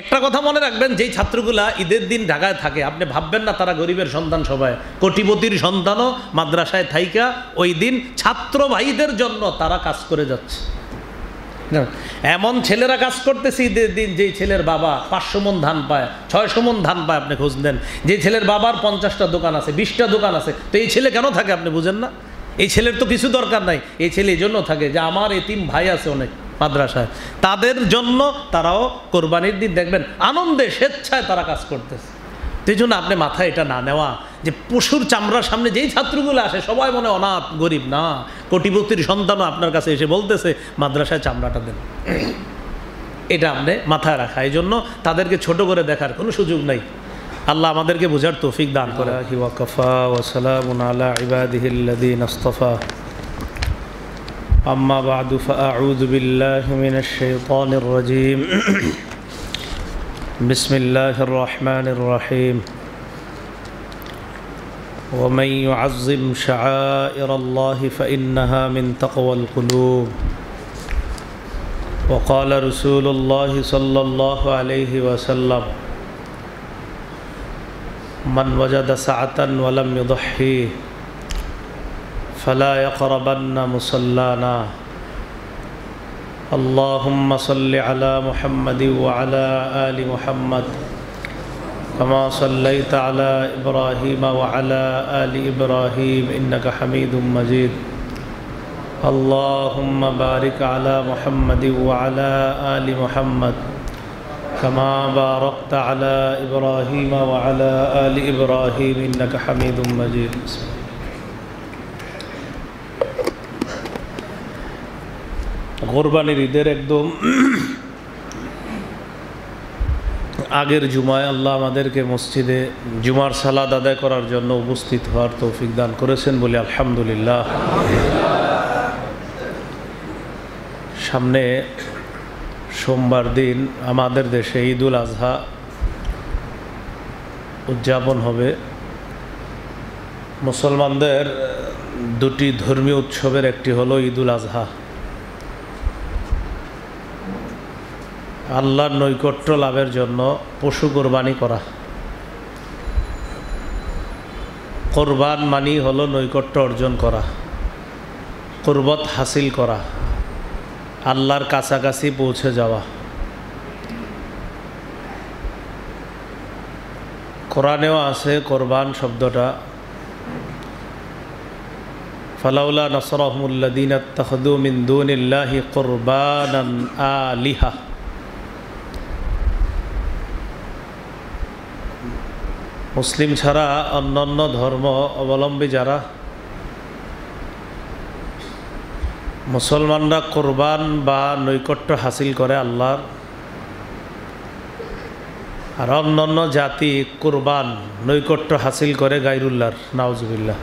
একটা কথা মনে রাখবেন, যেই ছাত্রগুলা ঈদের দিন ঢাকায় থাকে আপনি ভাববেন না তারা গরিবের সন্তান, সবাই কোটিপতির সন্তানও মাদ্রাসায় থাইকা ওই দিন ছাত্র ভাইদের জন্য তারা কাজ করে যাচ্ছে। এমন ছেলেরা কাজ করতেছে ঈদের দিন, যেই ছেলের বাবা 500 মণ ধান পায়, 600 মণ ধান পায়, আপনি খোঁজ দেন। যে ছেলের বাবার 50টা দোকান আছে, 20টা দোকান আছে, তো এই ছেলে কেন থাকে আপনি বুঝেন না? এই ছেলের তো কিছু দরকার নাই, এই ছেলে এই জন্য থাকে যে আমার এতিম ভাই আছে অনেক মাদ্রাসায়, তাদের জন্য তারাও কোরবানির দিন দেখবেন আনন্দে স্বেচ্ছায় তারা কাজ করতেছে। এই জন্য আপনি মাথায় এটা না নেওয়া যে পশুর চামড়ার সামনে যেই ছাত্রগুলো আসে সবাই মনে অনাথ গরিব, না, কোটিপতির সন্তানও আপনার কাছে এসে বলতেছে মাদ্রাসায় চামড়াটা দেন, এটা আপনি মাথায় রাখা। এই জন্য তাদেরকে ছোট করে দেখার কোনো সুযোগ নাই। আল্লাহ আমাদেরকে বোঝার তৌফিক দান করে। ওয়াকাফা ওয়া সালামুন আলা ইবাদিহিল্লাযীনা ইসতাফা, আম্মা বা'দু ফাআউযু বিল্লাহি মিনাশ শাইতানির রাজীম। বিসমিল্লাহির রহমানির রহিম। ومن يعظم شعائر الله فإنها من تقوى القلوب وقال رسول الله صلى الله عليه وسلم من وجد سعة ولم يضحي فلا يقربن مصلانا اللهم صل على محمد وعلى آل محمد كما صليت على إبراهيم وعلى آل إبراهيم إنك حميد مجيد اللهم بارك على محمد وعلى آل محمد كما باركت على إبراهيم وعلى آل إبراهيم إنك حميد مجيد কোরবানির ঈদের একদম আগের জুমায় আল্লাহ আমাদেরকে মসজিদে জুমার সালাত আদায় করার জন্য উপস্থিত হওয়ার তৌফিক দান করেছেন বলে আলহামদুলিল্লাহ। সামনে সোমবার দিন আমাদের দেশে ঈদুল আজহা উদযাপন হবে। মুসলমানদের দুটি ধর্মীয় উৎসবের একটি হলো ঈদুল আজহা, আল্লাহর নৈকট্য লাভের জন্য পশু কোরবানি করা। কোরবান মানি হলো নৈকট্য অর্জন করা, কুরবত হাসিল করা, আল্লাহর কাছাকাছি পৌঁছে যাওয়া। কোরআনেও আছে কোরবান শব্দটা, ফালাউলা নাসরাহুমুল্লাযীনা ইত্তাখাযু মিন দুনিল্লাহি কুরবানান আলিহা। মুসলিম ছাড়া অন্যান্য ধর্ম অবলম্বী যারা, মুসলমানরা কোরবান বা নৈকট্য হাসিল করে আল্লাহর, আর অন্যান্য জাতি কোরবান নৈকট্য হাসিল করে গায়রুল্লাহর, নাউজুবিল্লাহ।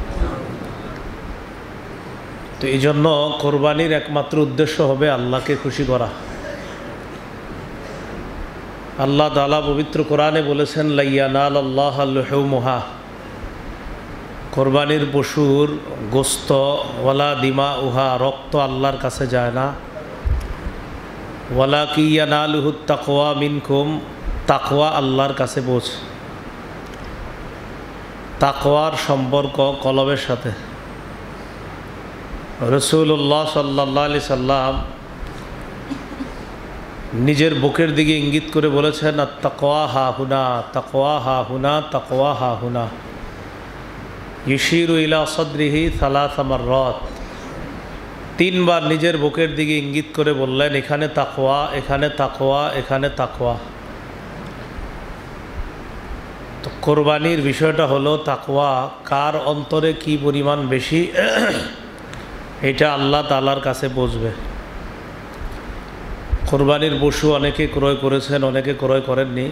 তো এই জন্য কোরবানির একমাত্র উদ্দেশ্য হবে আল্লাহকে খুশি করা। আল্লাহ তাআলা পবিত্র কোরআনে বলেছেন লা ইয়ানালাল্লাহু লুহুমুহা, কোরবানির পশুর গোস্ত ওয়ালা দিমাউহা, রক্ত আল্লাহর কাছে যায় না। ওয়ালাকি ইয়ানালুহুত তাকওয়া মিনকুম, তাকওয়া আল্লাহর কাছে পৌঁছে। তাকওয়ার সম্পর্ক কলবের সাথে। রাসূলুল্লাহ সাল্লাল্লাহু আলাইহি সাল্লাম নিজের বুকের দিকে ইঙ্গিত করে বলেছেন আত-তাকওয়া হাহুনা, তাকওয়া হাহুনা, তাকওয়া হাহুনা। ইউশিরু ইলা সাদরিহি সালাসা মাররাত, 3 বার নিজের বুকের দিকে ইঙ্গিত করে বললেন এখানে তাকওয়া, এখানে তাকওয়া, এখানে তাকওয়া। তো কোরবানির বিষয়টা হলো তাকওয়া কার অন্তরে কি পরিমাণ বেশি, এটা আল্লাহ তাআলার কাছে বুঝবে। কোরবানির পশু অনেকে ক্রয় করেছেন, অনেকে ক্রয় করেননি।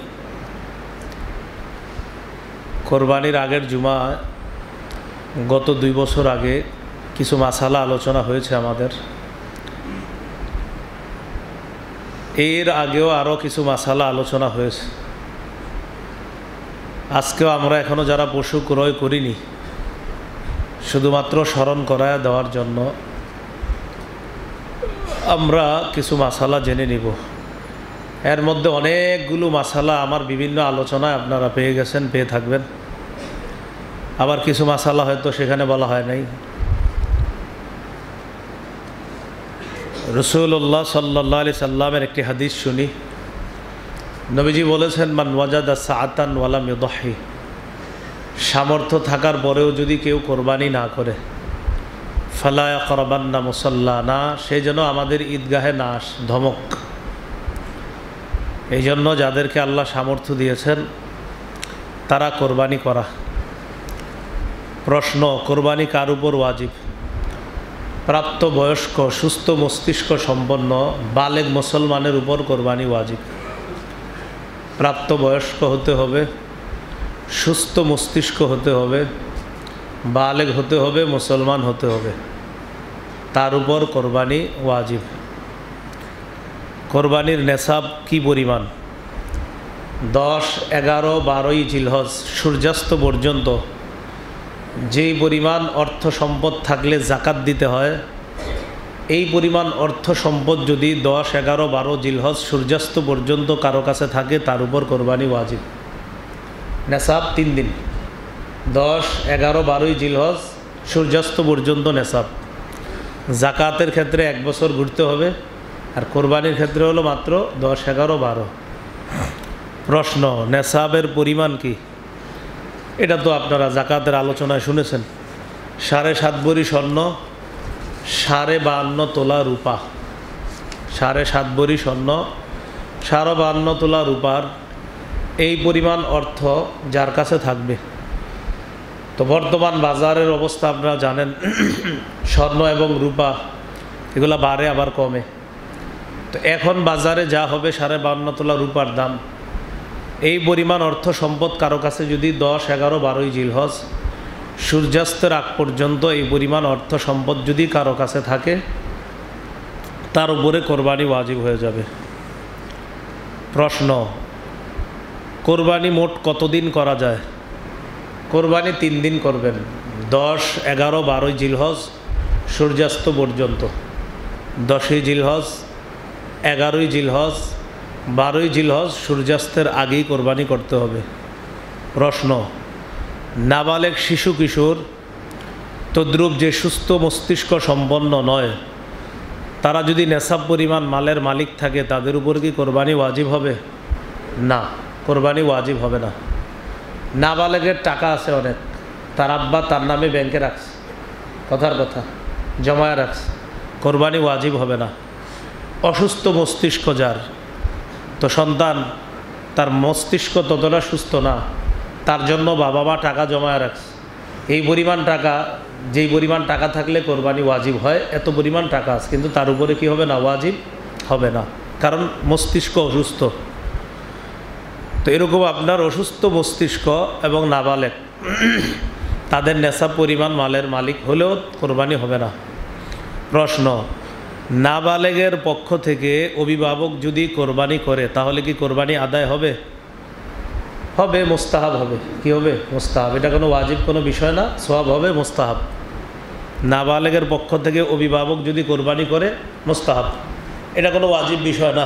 কোরবানির আগের জুমা গত 2 বছর আগে কিছু মাসালা আলোচনা হয়েছে আমাদের। এর আগেও আরও কিছু মাসালা আলোচনা হয়েছে। আজকেও আমরা এখনও যারা পশু ক্রয় করিনি, শুধুমাত্র স্মরণ করায় দেওয়ার জন্য আমরা কিছু মাসালা জেনে নিব। এর মধ্যে অনেকগুলো মাসালা আমার বিভিন্ন আলোচনায় আপনারা পেয়ে গেছেন, পেয়ে থাকবেন। আবার কিছু মাসালা হয়তো সেখানে বলা হয় নাই। রাসূলুল্লাহ সাল্লাল্লাহু আলাইহি সাল্লামের একটি হাদিস শুনি। নবীজি বলেছেন, মান ওয়াজাদা সাআতান ওয়া লাম ইউদহি, সামর্থ্য থাকার পরেও যদি কেউ কোরবানি না করে, ফালা ইয়াকরাবান্না মুসাল্লানা, সে যেন আমাদের ঈদগাহে না আসে। ধমক। এই জন্য যাদেরকে আল্লাহ সামর্থ্য দিয়েছেন তারা কোরবানি করা। প্রশ্ন, কোরবানি কার উপর ওয়াজিব? প্রাপ্তবয়স্ক সুস্থ মস্তিষ্ক সম্পন্ন বালেগ মুসলমানের উপর কোরবানি ওয়াজিব। প্রাপ্তবয়স্ক হতে হবে, সুস্থ মস্তিষ্ক হতে হবে, বালেগ হতে হবে, মুসলমান হতে হবে, তার উপর কোরবানি ওয়াজিব। কোরবানির নেসাব কি পরিমাণ? 10, 11, 12 জিলহজ সূর্যাস্ত পর্যন্ত যেই পরিমাণ অর্থ সম্পদ থাকলে জাকাত দিতে হয়, এই পরিমাণ অর্থ সম্পদ যদি 10, 11, 12 জিলহজ সূর্যাস্ত পর্যন্ত কারো কাছে থাকে, তার উপর কোরবানি ওয়াজিব। নেসাব 3 দিন, 10, 11, 12 জিলহজ সূর্যাস্ত পর্যন্ত নেসাব। জাকাতের ক্ষেত্রে 1 বছর ঘুরতে হবে, আর কোরবানির ক্ষেত্রে হলো মাত্র 10, 11, 12। প্রশ্ন, নেসাবের পরিমাণ কি? এটা তো আপনারা জাকাতের আলোচনায় শুনেছেন। 7.5 ভরি স্বর্ণ, 52.5 তোলা রূপা। 7.5 ভরি স্বর্ণ, 52.5 তোলা রূপার এই পরিমাণ অর্থ যার কাছে থাকবে। তো বর্তমান বাজারের অবস্থা আপনারা জানেন, স্বর্ণ এবং রূপা এগুলো বাড়ে আবার কমে। তো এখন বাজারে যা হবে 52.5 তোলা রূপার দাম, এই পরিমাণ অর্থ সম্পদ কারো কাছে যদি 10, 11, 12 জিলহজ সূর্যাস্তের আগ পর্যন্ত এই পরিমাণ অর্থ সম্পদ যদি কারো কাছে থাকে, তার উপরে কোরবানি ওয়াজিব হয়ে যাবে। প্রশ্ন, কোরবানি মোট কতদিন করা যায়? কোরবানি 3 দিন করবেন, 10, 11, 12 জিলহজ সূর্যাস্ত পর্যন্ত। 10 জিলহজ, 11 জিলহজ, 12 জিলহজ সূর্যাস্তের আগেই কোরবানি করতে হবে। প্রশ্ন, নাবালেগ শিশু কিশোর তদ্রূপ যে সুস্থ মস্তিষ্ক সম্পন্ন নয়, তারা যদি নেশাব পরিমাণ মালের মালিক থাকে, তাদের উপর কি কোরবানি ওয়াজিব হবে? না, কোরবানি ওয়াজিব হবে না। নাবালেগের টাকা আছে অনেক, তার আব্বা তার নামে ব্যাংকে রাখছে, কথার কথা জমায় রাখছে, কোরবানি ওয়াজিব হবে না। অসুস্থ মস্তিষ্ক যার, তো সন্তান তার মস্তিষ্ক ততটা সুস্থ না, তার জন্য বাবা মা টাকা জমায় রাখছে, এই পরিমাণ টাকা, যেই পরিমাণ টাকা থাকলে কোরবানি ওয়াজিব হয়, এত পরিমাণ টাকা আছে, কিন্তু তার উপরে কি হবে না? ওয়াজিব হবে না, কারণ মস্তিষ্ক অসুস্থ। তো এরকম আপনার অসুস্থ মস্তিষ্ক এবং নাবালেগ তাদের নেশাব পরিমাণ মালের মালিক হলেও কোরবানি হবে না। প্রশ্ন, নাবালেগের পক্ষ থেকে অভিভাবক যদি কোরবানি করে, তাহলে কি কোরবানি আদায় হবে? হবে, মুস্তাহাব হবে। কি হবে? মুস্তাহাব। এটা কোনো ওয়াজিব কোনো বিষয় না, সওয়াব হবে, মুস্তাহাব। নাবালেগের পক্ষ থেকে অভিভাবক যদি কোরবানি করে, মুস্তাহাব, এটা কোনো ওয়াজিব বিষয় না,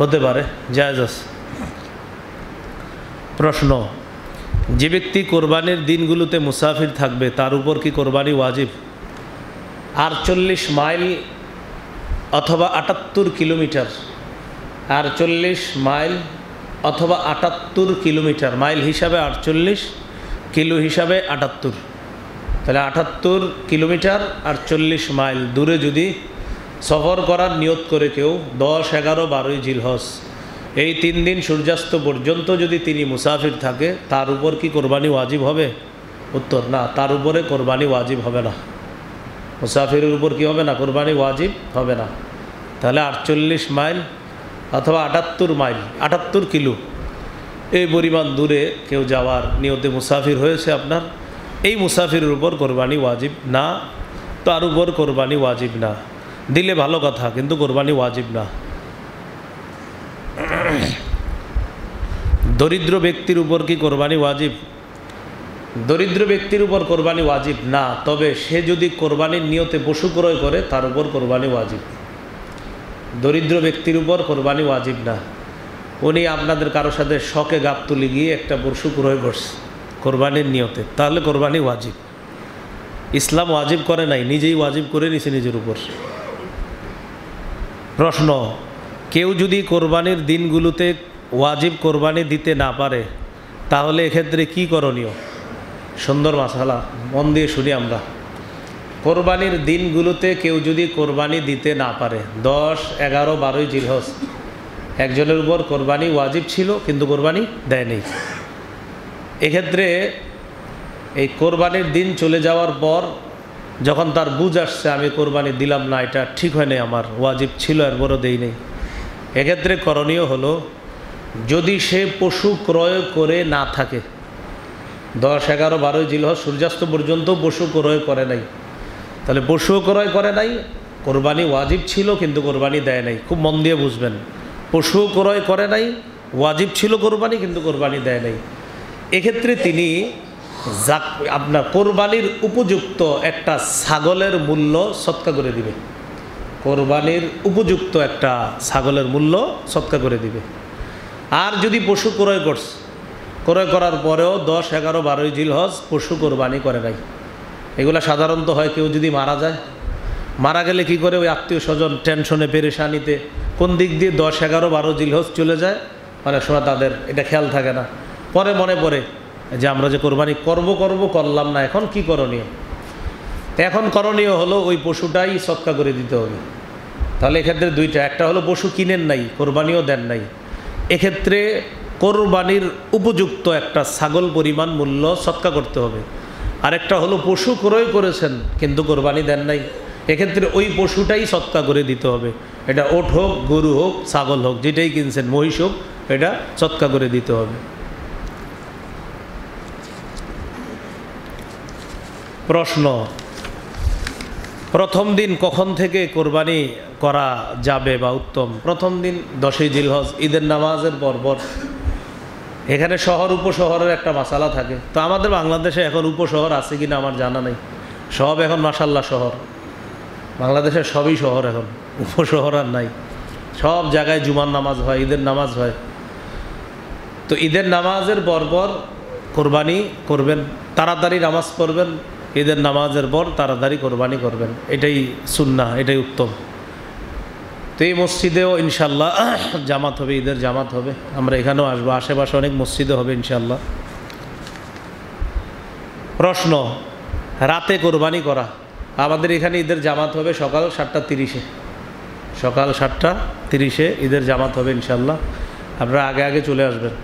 হতে পারে, জায়েজ আছে। প্রশ্ন, যে ব্যক্তি কোরবানির দিনগুলোতে মুসাফির থাকবে, তার উপর কি কোরবানি ওয়াজিব? 48 মাইল অথবা 78 কিলোমিটার, 48 মাইল অথবা 78 কিলোমিটার, মাইল হিসাবে 48, কিলো হিসাবে 78, তাহলে 78 কিলোমিটার 48 মাইল দূরে যদি সফর করার নিয়ত করে কেউ 10, 11, 12 জিলহজ এই 3 দিন সূর্যাস্ত পর্যন্ত যদি তিনি মুসাফির থাকে, তার উপর কি কোরবানি ওয়াজিব হবে? উত্তর, না, তার উপরে কোরবানি ওয়াজিব হবে না। মুসাফিরের উপর কি হবে না? কোরবানি ওয়াজিব হবে না। তাহলে 48 মাইল অথবা 78 মাইল, 78 কিলো এই পরিমাণ দূরে কেউ যাওয়ার নিয়তে মুসাফির হয়েছে আপনার, এই মুসাফিরের উপর কোরবানি ওয়াজিব না, তার উপর কোরবানি ওয়াজিব না। দিলে ভালো কথা, কিন্তু কোরবানি ওয়াজিব না। দরিদ্র ব্যক্তির উপর কি কোরবানি ওয়াজিব? দরিদ্র ব্যক্তির উপর কোরবানি ওয়াজিব না, তবে সে যদি কোরবানির নিয়তে পশু ক্রয় করে, তার উপর কোরবানি ওয়াজিব। দরিদ্র ব্যক্তির উপর কোরবানি ওয়াজিব না। উনি আপনাদের কারোর সাথে শখে গাবতলি গিয়ে একটা পশু ক্রয় করছে কোরবানির নিয়তে, তাহলে কোরবানি ওয়াজিব। ইসলাম ওয়াজিব করে নাই, নিজেই ওয়াজিব করে নিছে নিজের উপর। প্রশ্ন, কেউ যদি কোরবানির দিনগুলোতে ওয়াজিব কোরবানি দিতে না পারে তাহলে এক্ষেত্রে কি করণীয়? সুন্দর মাসালা, মন দিয়ে শুনি আমরা। কোরবানির দিনগুলোতে কেউ যদি কোরবানি দিতে না পারে, 10, 11, 12 জিলহজ একজনের উপর কোরবানি ওয়াজিব ছিল কিন্তু কোরবানি দেয়নি, এক্ষেত্রে এই কোরবানির দিন চলে যাওয়ার পর যখন তার বুঝ আসছে আমি কোরবানি দিলাম না, এটা ঠিক হয় নাই, আমার ওয়াজিব ছিল এরপরও দেই নেই, এক্ষেত্রে করণীয় হলো, যদি সে পশু ক্রয় করে না থাকে, 10, 11, 12 জিলহজ সূর্যাস্ত পর্যন্ত পশু ক্রয় করে নাই, তাহলে পশু ক্রয় করে নাই, কোরবানি ওয়াজিব ছিল কিন্তু কোরবানি দেয় নাই। খুব মন দিয়ে বুঝবেন, পশু ক্রয় করে নাই, ওয়াজিব ছিল কোরবানি কিন্তু কোরবানি দেয় নাই, এক্ষেত্রে তিনি আপনার কোরবানির উপযুক্ত একটা ছাগলের মূল্য সৎকা করে দিবে। কোরবানির উপযুক্ত একটা ছাগলের মূল্য সৎকা করে দিবে। আর যদি পশু ক্রয় করছে, ক্রয় করার পরেও 10, 11, 12 জিলহজ পশু কোরবানি করে নাই, এগুলা সাধারণত হয় কেউ যদি মারা যায়, মারা গেলে কি করে ওই আত্মীয় স্বজন টেনশনে পেরেশানিতে কোন দিক দিয়ে 10, 11, 12 জিলহজ চলে যায়, অনেক সময় তাদের এটা খেয়াল থাকে না, পরে মনে পড়ে যে আমরা যে কোরবানি করলাম না, এখন কি করণীয়? এখন করণীয় হলো ওই পশুটাই সৎকা করে দিতে হবে। তাহলে এক্ষেত্রে দুইটা, একটা হলো পশু কিনেন নাই, কোরবানিও দেন নাই, এক্ষেত্রে কোরবানির উপযুক্ত একটা ছাগল পরিমাণ মূল্য সৎকা করতে হবে। আরেকটা হলো পশু ক্রয় করেছেন কিন্তু কোরবানি দেন নাই, এক্ষেত্রে ওই পশুটাই সৎকা করে দিতে হবে। এটা ওট হোক, গরু হোক, ছাগল হোক, যেটাই কিনছেন, মহিষ হোক, এটা সৎকা করে দিতে হবে। প্রশ্ন, প্রথম দিন কখন থেকে কোরবানি করা যাবে বা উত্তম? প্রথম দিন 10 জিলহজ, ঈদের নামাজের পর। এখানে শহর উপশহরের একটা মাসালা থাকে, তো আমাদের বাংলাদেশে এখন উপশহর আছে কিনা আমার জানা নেই, সব এখন মাশাল্লাহ শহর, বাংলাদেশের সবই শহর, এখন উপশহর আর নাই, সব জায়গায় জুমার নামাজ হয়, ঈদের নামাজ হয়। তো ঈদের নামাজের পর কোরবানি করবেন, তাড়াতাড়ি নামাজ পড়বেন, ঈদের নামাজের পর তাড়াতাড়ি কোরবানি করবেন, এটাই সুন্নাহ, এটাই উত্তম। তো এই মসজিদেও ইনশাল্লাহ জামাত হবে, ঈদের জামাত হবে, আমরা এখানেও আসবো, আশেপাশে অনেক মসজিদে হবে ইনশাল্লাহ। প্রশ্ন, রাতে কোরবানি করা, আমাদের এখানে ঈদের জামাত হবে সকাল 7:30, সকাল 7:30 ঈদের জামাত হবে ইনশাল্লাহ। আপনারা আগে চলে আসবেন,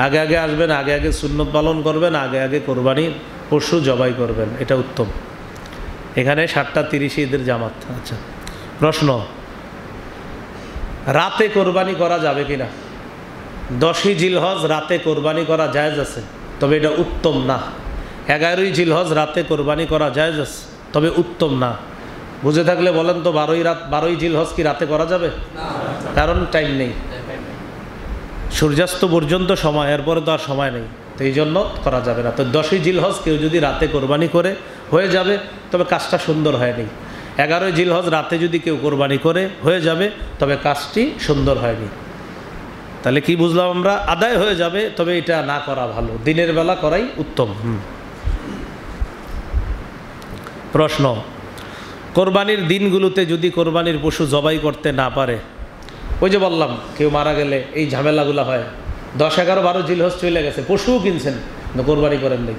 আগে আসবেন, আগে সুন্নত পালন করবেন, আগে কোরবানির পশু জবাই করবেন, এটা উত্তম। এখানে 7:30 ঈদের জামাত। আচ্ছা, প্রশ্ন, রাতে কোরবানি করা যাবে কিনা? 10 জিলহজ রাতে কোরবানি করা জায়েজ আছে, তবে এটা উত্তম না। 11 জিলহজ রাতে কোরবানি করা জায়েজ আছে, তবে উত্তম না। বুঝে থাকলে বলেন তো, 12 জিলহজ কি রাতে করা যাবে? কারণ টাইম নেই, সূর্যাস্ত পর্যন্ত সময়, এরপরে তো আর সময় নেই, তো এই জন্য করা যাবে না। তো 10 জিলহজ কেউ যদি রাতে কোরবানি করে হয়ে যাবে, তবে কাজটা সুন্দর হয়নি। 11 জিলহজ রাতে যদি কেউ কোরবানি করে হয়ে যাবে, তবে কাজটি সুন্দর হয়নি। তাহলে কি বুঝলাম আমরা? আদায় হয়ে যাবে, তবে এটা না করা ভালো, দিনের বেলা করাই উত্তম। প্রশ্ন, কোরবানির দিনগুলোতে যদি কোরবানির পশু জবাই করতে না পারে, ওই যে বললাম কেউ মারা গেলে এই ঝামেলাগুলো হয়, 10, 11, 12 জিলহজ চলে গেছে, পশুও কিনছেন কিন্তু কোরবানি করেন নাই,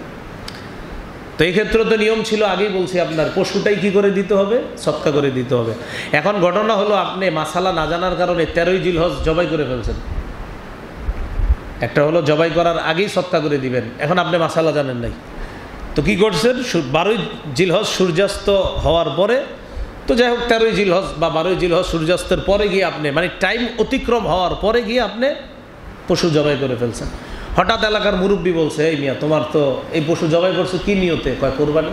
তো এই ক্ষেত্রে তো নিয়ম ছিল, আগেই বলছি আপনার পশুটাই কি করে দিতে হবে? সৎকা করে দিতে হবে। এখন ঘটনা হলো আপনি মাসালা না জানার কারণে 13 জিলহজ জবাই করে ফেলছেন। একটা হলো জবাই করার আগেই সৎকা করে দিবেন, এখন আপনি মাসালা জানেন নাই, তো কি করছেন? 12 জিলহজ সূর্যাস্ত হওয়ার পরে, তো যাই হোক 13 জিলহজ বা 12 জিলহজ সূর্যাস্তের পরে গিয়ে আপনি, মানে টাইম অতিক্রম হওয়ার পরে গিয়ে আপনি পশু জবাই করে ফেলছেন। হঠাৎ এলাকার মুরব্বী বলছে, এই মিয়া তোমার তো এই পশু জবাই করছো কি নিয়তে? কয় কোরবানি।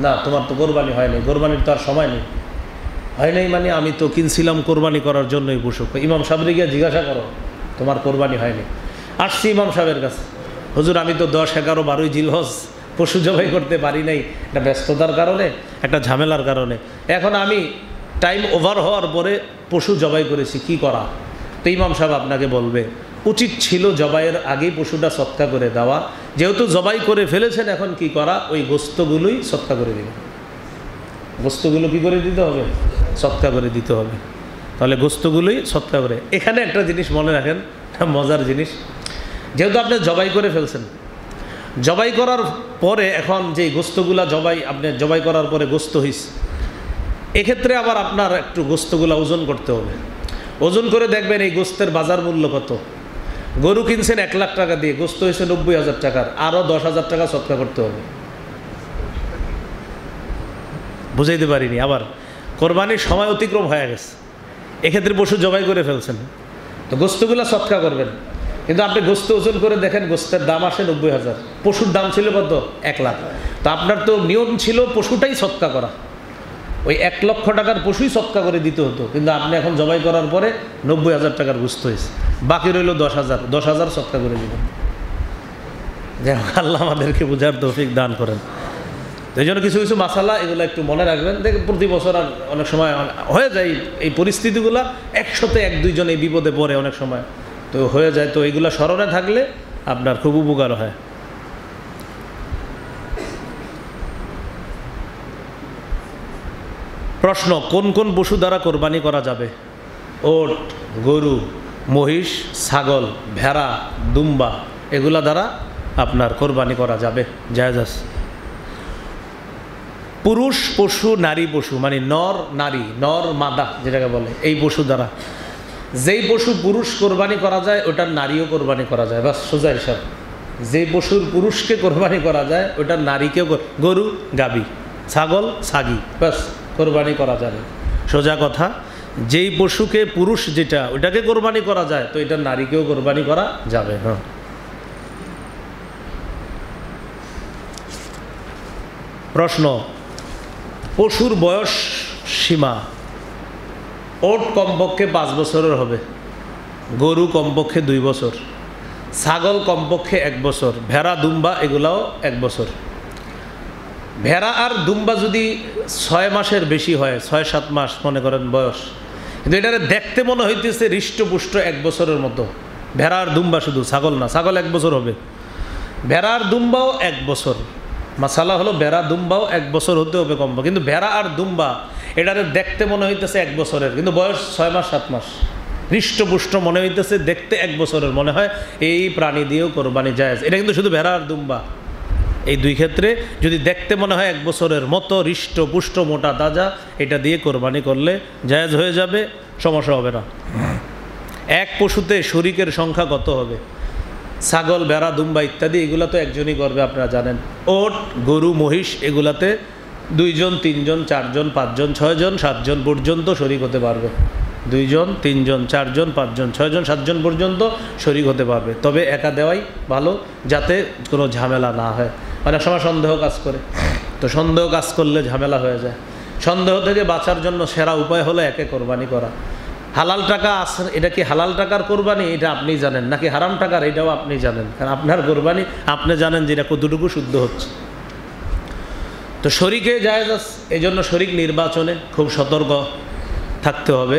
না, তোমার তো কোরবানি হয় নাই, কোরবানির তো আর সময় নেই। হয় নাই মানে আমি তো কিনছিলাম কোরবানি করার জন্য এই পশু। ইমাম সাহেবরে গিয়ে জিজ্ঞাসা করো, তোমার কোরবানি হয়নি। আসছি ইমাম সাহেবের কাছে, হুজুর আমি তো 10, 11, 12 জিলহজ পশু জবাই করতে পারি নাই, একটা ব্যস্ততার কারণে, একটা ঝামেলার কারণে। এখন আমি টাইম ওভার হওয়ার পরে পশু জবাই করেছি, কি করা? তো ইমাম সাহেব আপনাকে বলবে উচিত ছিল জবাইয়ের আগেই পশুটা সৎকা করে দেওয়া, যেহেতু জবাই করে ফেলেছেন এখন কি করা, ওই গোস্তগুলোই সৎকা করে দিবেন। গোস্তগুলো কি করে দিতে হবে? সৎকা করে দিতে হবে। তাহলে গোস্তগুলোই সৎকা করে। এখানে একটা জিনিস মনে রাখেন, মজার জিনিস, যেহেতু আপনি জবাই করে ফেলছেন, জবাই করার পরে এখন যে গোস্তগুলা আপনি জবাই করার পরে গোস্ত হইছে, এক্ষেত্রে আবার আপনার একটু গোস্তগুলা ওজন করতে হবে। ওজন করে দেখবেন এই গোস্তের বাজার মূল্য কত। গরু কিনছেন 1 লাখ টাকা দিয়ে, গোস্ত হয়েছে 90,000 টাকার, আরও 10,000 টাকা সৎকা করতে হবে। বুঝাইতে পারিনি। আবার কোরবানির সময় অতিক্রম হয়ে গেছে, এক্ষেত্রে পশু জবাই করে ফেলছেন, তো গোস্তগুলা সৎকা করবেন। কিন্তু আপনি গোস্ত ওজন করে দেখেন গোস্তের দাম আসে 90,000, পশুর দাম ছিল কত? 1 লাখ। তো আপনার তো নিয়ম ছিল পশুটাই সৎকা করা, ওই 1 লক্ষ টাকার পশুই সৎকা করে দিতে হতো, কিন্তু আপনি এখন জবাই করার পরে 90,000 টাকার গোস্ত হয়েছে, বাকি রইল 10,000 সৎকা করে দিবেন। যাই হোক, আল্লাহ আমাদেরকে বুঝার তৌফিক দান করেন। তো এই জন্য কিছু কিছু মাসালা এগুলো একটু মনে রাখবেন। দেখেন প্রতি বছর আর অনেক সময় হয়ে যায় এই পরিস্থিতিগুলো, 100-তে 1-2 জন এই বিপদে পড়ে অনেক সময়, তো হয়ে যায়। তো এইগুলো স্মরণে থাকলে আপনার খুব উপকার হয়। প্রশ্ন, কোন কোন পশু দ্বারা কোরবানি করা যাবে? ওট, গরু, মহিষ, ছাগল, ভেড়া, দুম্বা, এগুলা দ্বারা আপনার কোরবানি করা যাবে, জায়েজ আছে। পুরুষ পশু, নারী পশু, মানে নর নারী, নর মাদা যেটাকে বলে, এই পশু দ্বারা যেই পশু পুরুষ কোরবানি করা যায় ওটার নারীও কোরবানি করা যায়, বাস সোজা হিসাব। যেই পশুর পুরুষকে কোরবানি করা যায় ওটার নারীকেও, গরু গাবি, ছাগল ছাগি, বাস কোরবানি করা যাবে, সোজা কথা। যেই পশুকে পুরুষ যেটা ওটাকে কোরবানি করা যায় তো এটার নারীকেও কোরবানি করা যাবে। হ্যাঁ, প্রশ্ন, পশুর বয়স সীমা? ওট কমপক্ষে 5 বছরের হবে, গরু কমপক্ষে 2 বছর, ছাগল কমপক্ষে 1 বছর, ভেড়া দুম্বা এগুলাও 1 বছর। ভেড়া আর দুম্বা যদি 6 মাসের বেশি হয়, 6-7 মাস মনে করেন বয়স, কিন্তু এটারে দেখতে মনে হইতেছে হৃষ্টপুষ্ট 1 বছরের মতো, ভেড়া আর দুম্বা, শুধু ছাগল না, ছাগল 1 বছর হবে, ভেড়া আর দুম্বাও 1 বছর। মাসালা হলো ভেড়া দুম্বাও 1 বছর হতে হবে কম, কিন্তু ভেড়া আর দুম্বা এটারে দেখতে মনে হইতেছে 1 বছরের, কিন্তু বয়স 6 মাস 7 মাস, হৃষ্টপুষ্ট মনে হইতেছে, দেখতে 1 বছরের মনে হয়, এই প্রাণী দিয়েও কোরবানি জায়েজ। এটা কিন্তু শুধু ভেড়া আর দুম্বা, এই 2 ক্ষেত্রে যদি দেখতে মনে হয় 1 বছরের মতো, হৃষ্টপুষ্ট মোটা তাজা, এটা দিয়ে কোরবানি করলে জায়েজ হয়ে যাবে, সমস্যা হবে না। এক পশুতে শরীকের সংখ্যা কত হবে? ছাগল, ভেড়া, দুম্বা ইত্যাদি এগুলা তো একজনই করবে, আপনারা জানেন। ওট, গরু, মহিষ এগুলাতে 2 জন, 3 জন, 4 জন, 5 জন, 6 জন, 7 জন পর্যন্ত শরীক হতে পারবে। 2 জন, 3 জন, 4 জন, 5 জন, 6 জন, 7 জন পর্যন্ত শরীক হতে পারবে, তবে একা দেওয়াই ভালো, যাতে কোনো ঝামেলা না হয়। অনেক সময় সন্দেহ কাজ করে, তো সন্দেহ কাজ করলে ঝামেলা হয়ে যায়। সন্দেহ থেকে বাঁচার জন্য সেরা উপায় হলো একে কোরবানি করা। হালাল টাকা আছে, এটা কি হালাল টাকার কোরবানি এটা আপনি জানেন, নাকি হারাম টাকার এটাও আপনি জানেন, কারণ আপনার কোরবানি আপনি জানেন যে এটা কতটুকু শুদ্ধ হচ্ছে। তো শরীকে জায়েজ আছে, এই জন্য শরীক নির্বাচনে খুব সতর্ক থাকতে হবে,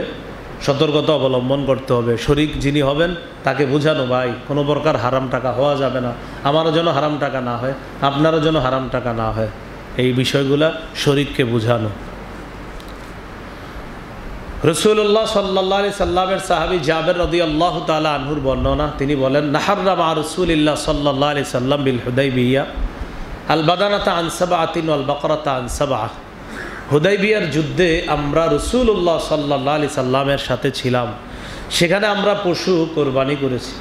সতর্কতা অবলম্বন করতে হবে। শরীক যিনি হবেন তাকে বোঝানো, ভাই কোনো প্রকার হারাম টাকা হওয়া যাবে না, আমারও যেন হারাম টাকা না হয়, আপনারও যেন হারাম টাকা না হয়, এই বিষয়গুলা শরীককে বোঝানো। রাসূলুল্লাহ সাল্লাল্লাহু আলাইহি সাল্লামের সাহাবী জাবের রাদিয়াল্লাহু তাআলা আনহুর বর্ণনা, তিনি বলেন, নাহাররা মা রাসূলিল্লাহ সাল্লাল্লাহু আলাইহি সাল্লাম বিল হুদাইবিয়া আল বাদানাতা আন সাবআতিন ওয়াল বাকরাতা আন সাবআ। হুদাইবিয়ার যুদ্ধে আমরা রাসূলুল্লাহ সাল্লাল্লাহু আলাইহি সাল্লামের সাথে ছিলাম, সেখানে আমরা পশু কোরবানি করেছি।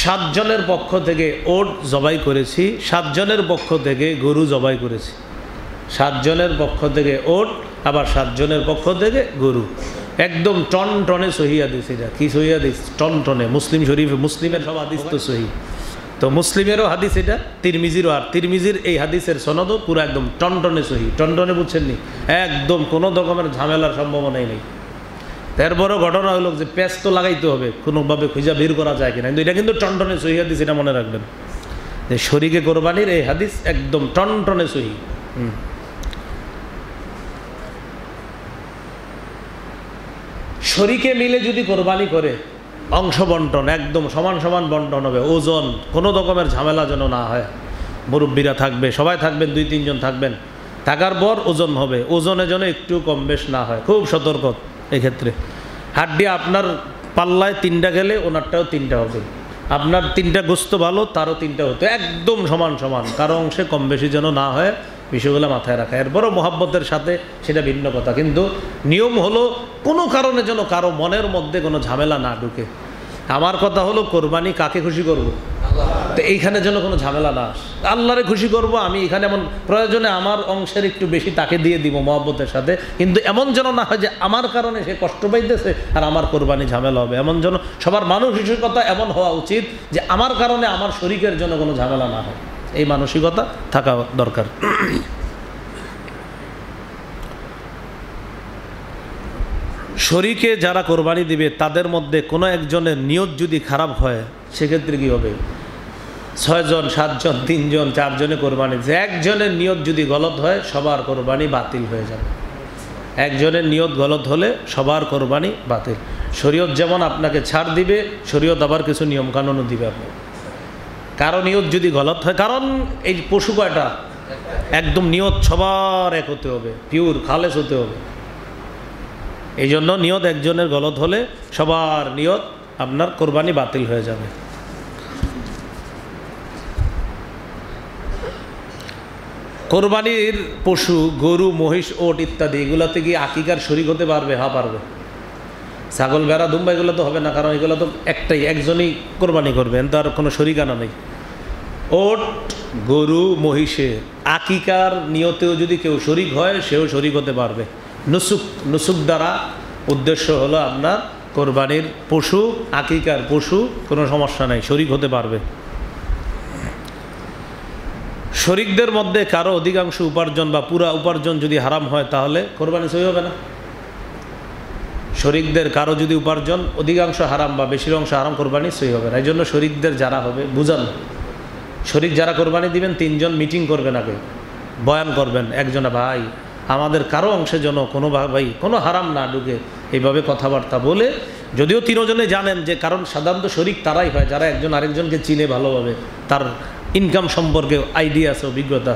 7 জনের পক্ষ থেকে ওট জবাই করেছি, 7 জনের পক্ষ থেকে গরু জবাই করেছি। 7 জনের পক্ষ থেকে ওট, আবার 7 জনের পক্ষ থেকে গরু। একদম টন টনে সহি হাদিস, এটা কি সহি হাদিস? টন টনে। মুসলিম শরীফে, মুসলিমের সব হাদিস তো সহি, তো মুসলিমেরও হাদিস এটা, তিরমিজিরও, আর তিরমিজির এই হাদিসের সনদও পুরো একদম টন টনে সহি। টন টনে বুঝছেন নি, একদম কোনো রকমের ঝামেলার সম্ভাবনাই নেই। তারপরেও ঘটনা হলো যে পেঁচ তো লাগাইতে হবে, কোনোভাবে খুঁজা বের করা যায় কিনা, কিন্তু এটা কিন্তু টন টনে সহি হাদিস, এটা মনে রাখবেন যে শরীকে কোরবানির এই হাদিস একদম টন টনে সহি। শরীকে মিলে যদি কোরবানি করে অংশ বন্টন একদম সমান সমান বন্টন হবে, ওজন কোনো রকমের ঝামেলা যেন না হয়। মুরব্বীরা থাকবে, সবাই থাকবেন, 2-3 জন থাকবেন, থাকার পর ওজন হবে, ওজনে যেন একটু কম বেশ না হয়, খুব সতর্ক এক্ষেত্রে। হাড্ডি আপনার পাল্লায় 3টা গেলে ওনারটাও 3টা হবে, আপনার 3টা গোস্ত ভালো তারও 3টা হতো, একদম সমান সমান, কারো অংশে কম বেশি যেন না হয়, বিষয়গুলো মাথায় রাখা। এরপরও মহাব্বতের সাথে সেটা ভিন্ন কথা, কিন্তু নিয়ম হলো কোনো কারণে যেন কারো মনের মধ্যে কোনো ঝামেলা না ঢুকে। আমার কথা হলো কোরবানি কাকে খুশি করব, তো এইখানে যেন কোনো ঝামেলা না আসে। আল্লাহরে খুশি করব আমি, এখানে এমন প্রয়োজনে আমার অংশের একটু বেশি তাকে দিয়ে দিব মহব্বতের সাথে, কিন্তু এমন যেন না হয় যে আমার কারণে সে কষ্ট পাইতেছে আর আমার কোরবানি ঝামেলা হবে। এমন যেন সবার মানসিকতা এমন হওয়া উচিত যে আমার কারণে আমার শরীকের জন্য কোনো ঝামেলা না হয়, এই মানসিকতা থাকা দরকার। শরীকে যারা কোরবানি দিবে তাদের মধ্যে কোনো একজনের নিয়ত যদি খারাপ হয় সেক্ষেত্রে কী হবে? 6 জন 7 জন 3 জন 4 জনে কোরবানি দিচ্ছে, একজনের নিয়ত যদি গলত হয় সবার কোরবানি বাতিল হয়ে যাবে। একজনের নিয়ত গলত হলে সবার কোরবানি বাতিল। শরীয়ত যেমন আপনাকে ছাড় দিবে, শরীয়ত আবার কিছু নিয়মকানুনও দিবে আপনি। কারো নিয়ত যদি গলত হয়, কারণ এই পশু কয়টা, একদম নিয়ত সবার এক হতে হবে, পিওর খালেস হতে হবে। এই জন্য নিয়ত একজনের গলত হলে সবার নিয়ত আপনার কোরবানি বাতিল হয়ে যাবে। কোরবানির পশু গরু, মহিষ, ওট ইত্যাদি এগুলোতে কি আকিকার শরীক হতে পারবে? হ্যাঁ পারবে। ছাগল, ভেড়া, দুম্বা এগুলো তো হবে না, কারণ এগুলো তো একজনই কোরবানি করবেন, তার কোনো শরীকানা নেই। ওট, গরু, মহিষে আকিকার নিয়তেও যদি কেউ শরীক হয় সেও শরীক হতে পারবে। নুসুক দ্বারা উদ্দেশ্য হলো আপনার কোরবানির পশু, আকিকার পশু, কোনো সমস্যা নাই, শরীক হতে পারবে। শরীকদের মধ্যে কারো অধিকাংশ উপার্জন বা পুরা উপার্জন যদি হারাম হয় তাহলে কোরবানি সহি হবে না। শরীকদের কারো যদি উপার্জন অধিকাংশ হারাম বা বেশির অংশ হারাম, কোরবানি সহি হবে না। এই জন্য শরীকদের যারা হবে বুঝান, শরীক যারা কোরবানি দিবেন 3 জন মিটিং করবেন, আগে বয়ান করবেন, একজনে ভাই আমাদের কারো অংশে যেন কোনো ভাই কোনো হারাম না ঢুকে, এইভাবে কথাবার্তা বলে, যদিও 3 জনে জানেন যে, কারণ সাধারণত শরীক তারাই হয় যারা একজন আরেকজনকে চিনে ভালোভাবে, তার ইনকাম সম্পর্কে আইডিয়া আছে, অভিজ্ঞতা।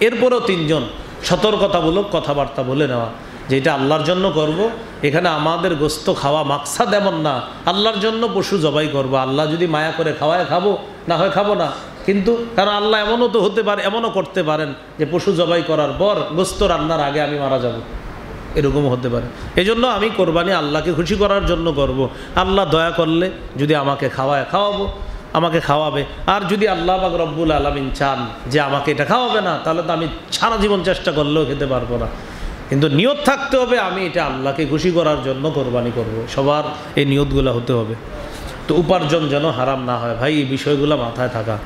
এরপরেও 3 জন সতর্কতামূলক কথাবার্তা বলে নেওয়া যে এটা আল্লাহর জন্য করব, এখানে আমাদের গোস্ত খাওয়া মাকসাদ এমন না, আল্লাহর জন্য পশু জবাই করব, আল্লাহ যদি মায়া করে খাওয়ায় খাবো, না হয় খাবো না। কিন্তু কারণ আল্লাহ এমনও তো হতে পারে, এমনও করতে পারেন যে পশু জবাই করার পর গোস্ত রান্নার আগে আমি মারা যাব, এরকমও হতে পারে। এই জন্য আমি কোরবানি আল্লাহকে খুশি করার জন্য করব। আল্লাহ দয়া করলে যদি আমাকে খাওয়াবো, আমাকে খাওয়াবে। আর যদি আল্লাহ পাক রব্বুল আলামিন চান যে আমাকে এটা খাওয়াবে না, তাহলে তো আমি সারা জীবন চেষ্টা করলেও খেতে পারবো না। কিন্তু নিয়ত থাকতে হবে আমি এটা আল্লাহকে খুশি করার জন্য কোরবানি করব। সবার এই নিয়তগুলো হতে হবে। তো উপার্জন যেন হারাম না হয় ভাই, এই বিষয়গুলো মাথায় থাকা।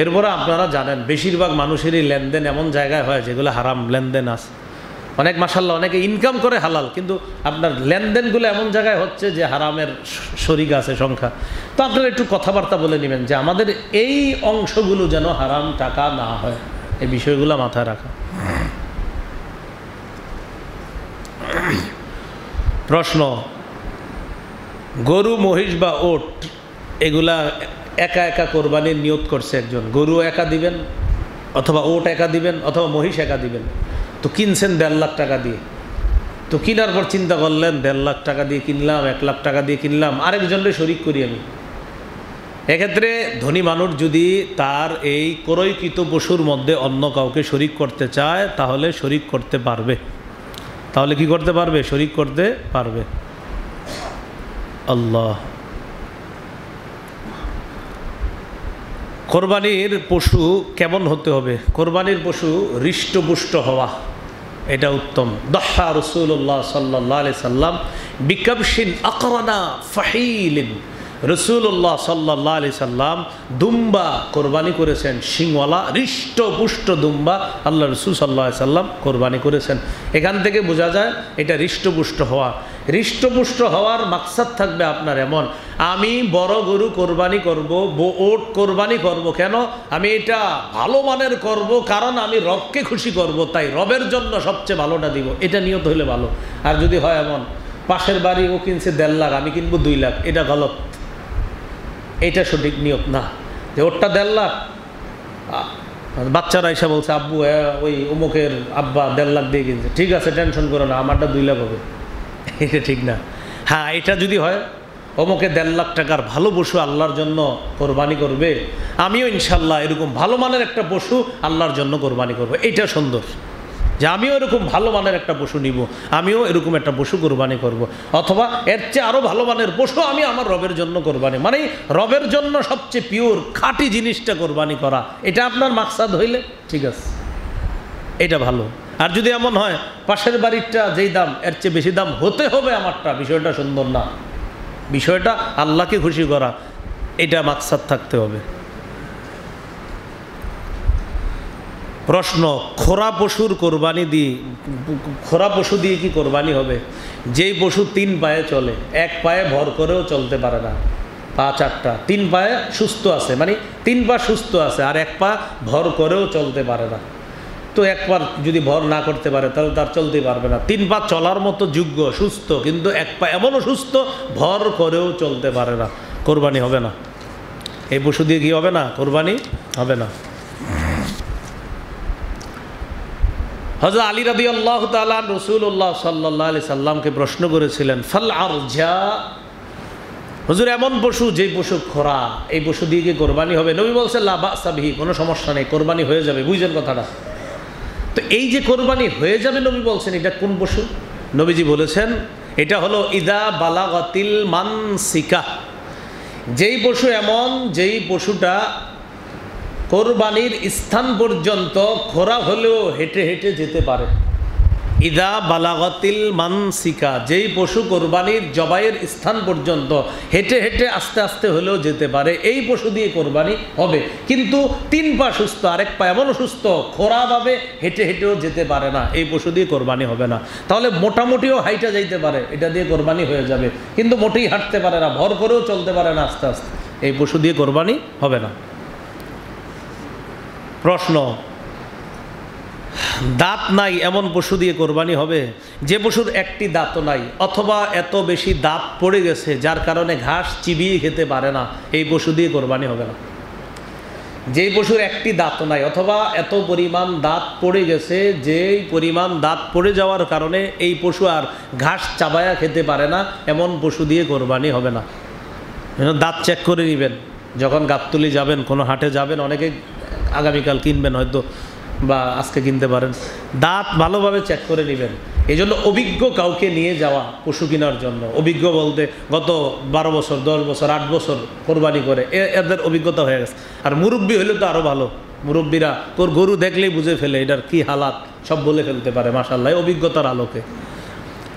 এরপরে আপনারা জানেন বেশিরভাগ মানুষেরই লেনদেন এমন জায়গায় হয় যেগুলো হারাম লেনদেন আছে। অনেক মাশাআল্লাহ অনেকে ইনকাম করে হালাল, কিন্তু আপনার লেনদেনগুলো এমন জায়গায় হচ্ছে যে হারামের শরিক আছে সংখ্যা। তো আপনারা একটু কথাবার্তা বলে নেবেন যে আমাদের এই অংশগুলো যেন হারাম টাকা না হয়, এই বিষয়গুলো মাথায় রাখা। প্রশ্ন, গরু, মহিষ বা ওট এগুলা একা একা কোরবানির নিয়ত করছে একজন, গরু একা দিবেন অথবা ওট একা দিবেন অথবা মহিষ একা দিবেন। তো কিনছেন 1.5 লাখ টাকা দিয়ে, তো কেনার পর চিন্তা করলেন 1.5 লাখ টাকা দিয়ে কিনলাম, 1 লাখ টাকা দিয়ে কিনলাম, আরেকজনকে শরিক করি আমি। এক্ষেত্রে ধনী মানুষ যদি তার এই ক্রয়কৃত পশুর মধ্যে অন্য কাউকে শরিক করতে চায় তাহলে শরিক করতে পারবে। তাহলে কি করতে পারবে? শরিক করতে পারবে। আল্লাহ। কোরবানির পশু কেমন হতে হবে? কোরবানির পশু হৃষ্টপুষ্ট হওয়া, এটা উত্তম। দহা রাসূলুল্লাহ সাল্লাল্লাহু আলাইহি সাল্লাম বিকাবশিন আকরানা ফাহিলিন। রাসূলুল্লাহ সাল্লাল্লাহু আলাইহি সাল্লাম দুম্বা কোরবানি করেছেন, শিংওয়ালা হৃষ্টপুষ্ট দুম্বা আল্লাহ রাসূল সাল্লাল্লাহু আলাইহি সাল্লাম কোরবানি করেছেন। এখান থেকে বোঝা যায় এটা হৃষ্টপুষ্ট হওয়া। হৃষ্টপুষ্ট হওয়ার মাকসাদ থাকবে আপনার এমন, আমি বড় গরু কোরবানি করব, ওট কোরবানি করব, কেন? আমি এটা ভালো মানের করব, কারণ আমি রবকে খুশি করব, তাই রবের জন্য সবচেয়ে ভালোটা দিব, এটা নিয়ত হইলে ভালো। আর যদি হয় এমন পাশের বাড়ি ও কিনছে 1.5 লাখ, আমি কিনবো 2 লাখ, এটা গলত, এটা সঠিক নিয়ত না। যে ওরটা 1.5 লাখ, বাচ্চারা এসে বলছে আব্বু ওই অমুকের আব্বা 1.5 লাখ দিয়ে কিনছে, ঠিক আছে টেনশন করো না, আমারটা 2 লাখ হবে, এটা ঠিক না। হ্যাঁ, এটা যদি হয় অমুকে 1.5 লাখ টাকার ভালো পশু আল্লাহর জন্য কোরবানি করবে, আমিও ইনশাল্লাহ এরকম ভালো মানের একটা পশু আল্লাহর জন্য কোরবানি করবো, এইটা সুন্দর। যে আমিও এরকম ভালো মানের একটা পশু নিব, আমিও এরকম একটা পশু কোরবানি করব। অথবা এর চেয়ে আরও ভালো মানের পশু আমি আমার রবের জন্য কোরবানি, মানে রবের জন্য সবচেয়ে পিওর খাঁটি জিনিসটা কোরবানি করা, এটা আপনার মাকসাদ হইলে ঠিক আছে, এটা ভালো। আর যদি এমন হয় পাশের বাড়িরটা যেই দাম এর চেয়ে বেশি দাম হতে হবে আমারটা, বিষয়টা সুন্দর না। বিষয়টা আল্লাহকে খুশি করা, এটা মাকসাদ থাকতে হবে। প্রশ্ন, খোরা পশুর কোরবানি দিয়ে, খোরা পশু দিয়ে কি কোরবানি হবে? যেই পশু 3 পায়ে চলে, 1 পায়ে ভর করেও চলতে পারে না, পা 4টা, 3 পায়ে সুস্থ আছে, মানে 3 পা সুস্থ আছে, আর 1 পা ভর করেও চলতে পারে না। তো 1 পা যদি ভর না করতে পারে তাহলে তার চলতে পারবে না। 3 পা চলার মতো যোগ্য সুস্থ, কিন্তু 1 পা এমনও সুস্থ ভর করেও চলতে পারে না, কোরবানি হবে না। এই পশু দিয়ে কি হবে না? কোরবানি হবে না। হযরত আলী রাদিয়াল্লাহু তাআলা রাসূলুল্লাহ সাল্লাল্লাহু আলাইহি সাল্লামকে প্রশ্ন করেছিলেন, ফাল আরজা, হুজুর এমন পশু যেই পশু খোরা, এই পশু দিয়ে কি কোরবানি হবে? নবী বলছেন লা বাসা বিহি, কোনো সমস্যা নেই, কোরবানি হয়ে যাবে। বুঝছেন কথাটা? তো এই যে কোরবানি হয়ে যাবে নবী বলছেন, এটা কোন পশু? নবীজি বলেছেন এটা হলো ইদা বালাগাতিল মানসিকা, যেই পশু এমন যেই পশুটা কোরবানির স্থান পর্যন্ত খোরা হলেও হেঁটে হেঁটে যেতে পারে। ইদা বালাগাতিল মানসিকা, যেই পশু কোরবানির জবাইয়ের স্থান পর্যন্ত হেঁটে হেঁটে আস্তে আস্তে হলেও যেতে পারে, এই পশু দিয়ে কোরবানি হবে। কিন্তু 3 পা সুস্থ, 1 পা এমন সুস্থ খোরাভাবে হেঁটে হেঁটেও যেতে পারে না, এই পশু দিয়ে কোরবানি হবে না। তাহলে মোটামুটিও হাইটা যাইতে পারে, এটা দিয়ে কোরবানি হয়ে যাবে, কিন্তু মোটেই হাঁটতে পারে না, ভর করেও চলতে পারে না আস্তে আস্তে, এই পশু দিয়ে কোরবানি হবে না। প্রশ্ন, দাঁত নাই এমন পশু দিয়ে কোরবানি হবে? যে পশুর একটি দাঁতও নাই, অথবা এত বেশি দাঁত পড়ে গেছে যার কারণে ঘাস চিবিয়ে খেতে পারে না, এই পশু দিয়ে কোরবানি হবে না। যেই পশুর একটি দাঁতও নাই, অথবা এত পরিমাণ দাঁত পড়ে গেছে, যেই পরিমাণ দাঁত পড়ে যাওয়ার কারণে এই পশু আর ঘাস চাবায়া খেতে পারে না, এমন পশু দিয়ে কোরবানি হবে না। দাঁত চেক করে নেবেন যখন গাবতলী যাবেন, কোনো হাটে যাবেন, অনেকে আগামীকাল কিনবেন হয়তো বা আজকে কিনতে পারেন, দাঁত ভালোভাবে চেক করে নেবেন। এই জন্য অভিজ্ঞ কাউকে নিয়ে যাওয়া পশু কেনার জন্য, অভিজ্ঞ বলতে গত 12 বছর 10 বছর 8 বছর কোরবানি করে এদের অভিজ্ঞতা হয়ে গেছে। আর মুরব্বী হলে তো আরও ভালো, মুরব্বীরা তোর গরু দেখলেই বুঝে ফেলে এটার কি হালাত, সব বলে ফেলতে পারে মাশাআল্লাহ, অভিজ্ঞতার আলোকে।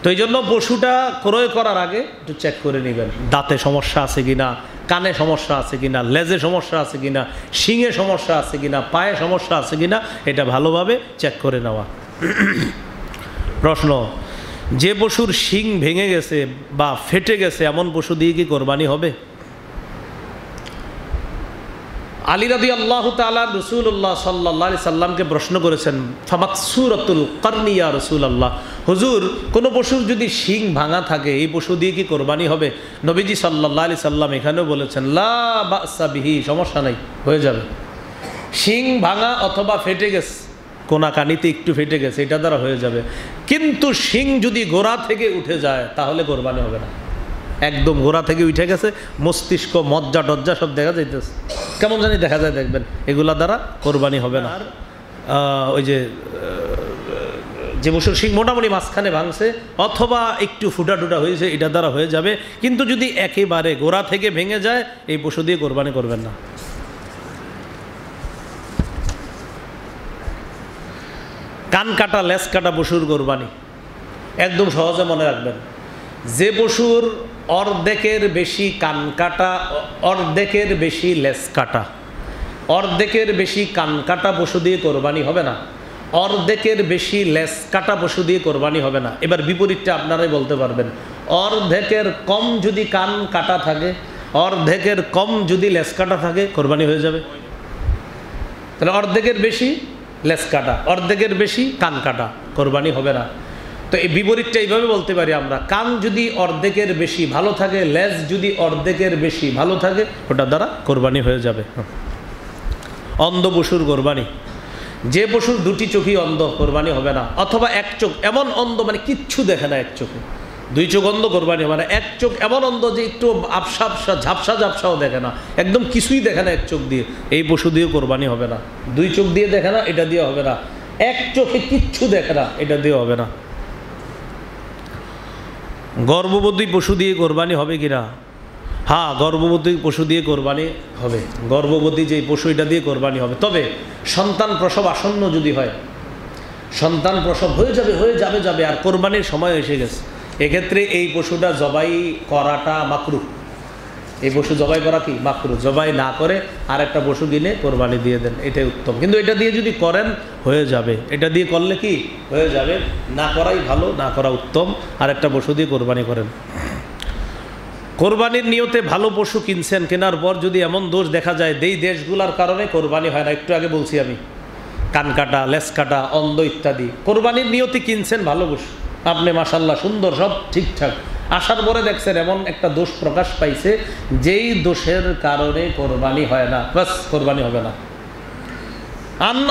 তো এই জন্য পশুটা ক্রয় করার আগে একটু চেক করে নেবেন, দাঁতে সমস্যা আছে কিনা, কানে সমস্যা আছে কিনা, লেজে সমস্যা আছে কিনা, শিঙে সমস্যা আছে কিনা, পায়ে সমস্যা আছে কিনা, এটা ভালোভাবে চেক করে নেওয়া। প্রশ্ন, যে পশুর শিং ভেঙে গেছে বা ফেটে গেছে এমন পশু দিয়ে কি কোরবানি হবে? আলী রাদিয়াল্লাহু তাআলা রাসূলুল্লাহ সাল্লাল্লাহু আলাইহি সাল্লামকে প্রশ্ন করেছেন, ফামাকসুরাতুল কারনি ইয়া রাসূলুল্লাহ, হুজুর কোনো পশুর যদি শিং ভাঙা থাকে এই পশু দিয়ে কি কোরবানি হবে? নবীজি সাল্লাল্লাহু আলাইহি সাল্লাম এখানেও বলেছেন লা বাসা বিহি, সমস্যা নাই, হয়ে যাবে। শিং ভাঙা অথবা ফেটে গেছে, কোনা কানিতে একটু ফেটে গেছে, এটা দ্বারা হয়ে যাবে। কিন্তু শিং যদি গোড়া থেকে উঠে যায় তাহলে কোরবানি হবে না। একদম গোড়া থেকে উঠে গেছে, মস্তিষ্ক মজ্জা টজ্জা সব দেখা যাইতেছে, কেমন জানি দেখা যায়, দেখবেন এগুলা দ্বারা কোরবানি হবে না। আর ওই যে পশুর শিং মোটামুটি মাঝখানে ভাঙছে অথবা একটু ফুটা টুটা হয়েছে, এটা দ্বারা হয়ে যাবে। কিন্তু যদি একেবারে গোড়া থেকে ভেঙে যায় এই পশু দিয়ে কোরবানি করবেন না। কান কাটা লেজ কাটা পশুর কোরবানি একদম সহজে মনে রাখবেন, যে পশুর অর্ধেকের বেশি কান কাটা, অর্ধেকের বেশি লেজ কাটা, অর্ধেকের বেশি কান কাটা পশু দিয়ে কোরবানি হবে না, অর্ধেকের বেশি লেজ কাটা পশু দিয়ে কোরবানি হবে না। এবার বিপরীতটা আপনারাই বলতে পারবেন, অর্ধেকের কম যদি কান কাটা থাকে, অর্ধেকের কম যদি লেজ কাটা থাকে, কোরবানি হয়ে যাবে। তাহলে অর্ধেকের বেশি লেজ কাটা, অর্ধেকের বেশি কান কাটা, কোরবানি হবে না। তো এই বিপরীতটা এইভাবে বলতে পারি আমরা, কান যদি অর্ধেকের বেশি ভালো থাকে, লেজ যদি অর্ধেকের বেশি ভালো থাকে, ওটা দ্বারা কোরবানি হয়ে যাবে। অন্ধ পশুর কোরবানি, যে পশুর দুটি চোখই অন্ধ, কোরবানি হবে না। অথবা এক চোখ এমন অন্ধ মানে কিচ্ছু দেখে না এক চোখে, দুই চোখ অন্ধ কোরবানি হবে না। এক চোখ এমন অন্ধ যে একটু আবসা আবসা ঝাপসা ঝাপসাও দেখে না, একদম কিছুই দেখে না এক চোখ দিয়ে, এই পশু দিয়ে কোরবানি হবে না। দুই চোখ দিয়ে দেখে না, এটা দিয়ে হবে না। এক চোখে কিচ্ছু দেখে না, এটা দিয়ে হবে না। গর্ভবতী পশু দিয়ে কোরবানি হবে কিনা? হ্যাঁ, গর্ভবতী পশু দিয়ে কোরবানি হবে। গর্ভবতী যে পশু, এটা দিয়ে কোরবানি হবে। তবে সন্তান প্রসব আসন্ন যদি হয়, সন্তান প্রসব হয়ে যাবে আর কোরবানির সময় এসে গেছে, এক্ষেত্রে এই পশুটা জবাই করাটা মাকরুহ। এই পশু জবাই করা কি মাকরুহ। জবাই না করে আর একটা পশু কিনে কোরবানি দিয়ে দেন, এটাই উত্তম। কিন্তু এটা দিয়ে যদি করেন হয়ে যাবে, এটা দিয়ে করলে কি হয়ে যাবে, না করাই ভালো, না করা উত্তম। আর একটা পশু দিয়ে কোরবানি করেন। কোরবানির নিয়তে ভালো পশু কিনছেন, কেনার পর যদি এমন দোষ দেখা যায়, যেই দেশগুলোর কারণে কোরবানি হয় না, একটু আগে বলছি আমি, কান কাটা, লেজ কাটা, অন্ধ ইত্যাদি, কোরবানির নিয়তে কিনছেন ভালো পশু, আপনি মাশাল্লাহ সুন্দর, সব ঠিকঠাক, আসার পরে দেখছেন এমন একটা দোষ প্রকাশ পাইছে, যেই দোষের কারণে কোরবানি হয় না, বাস কোরবানি হবে না।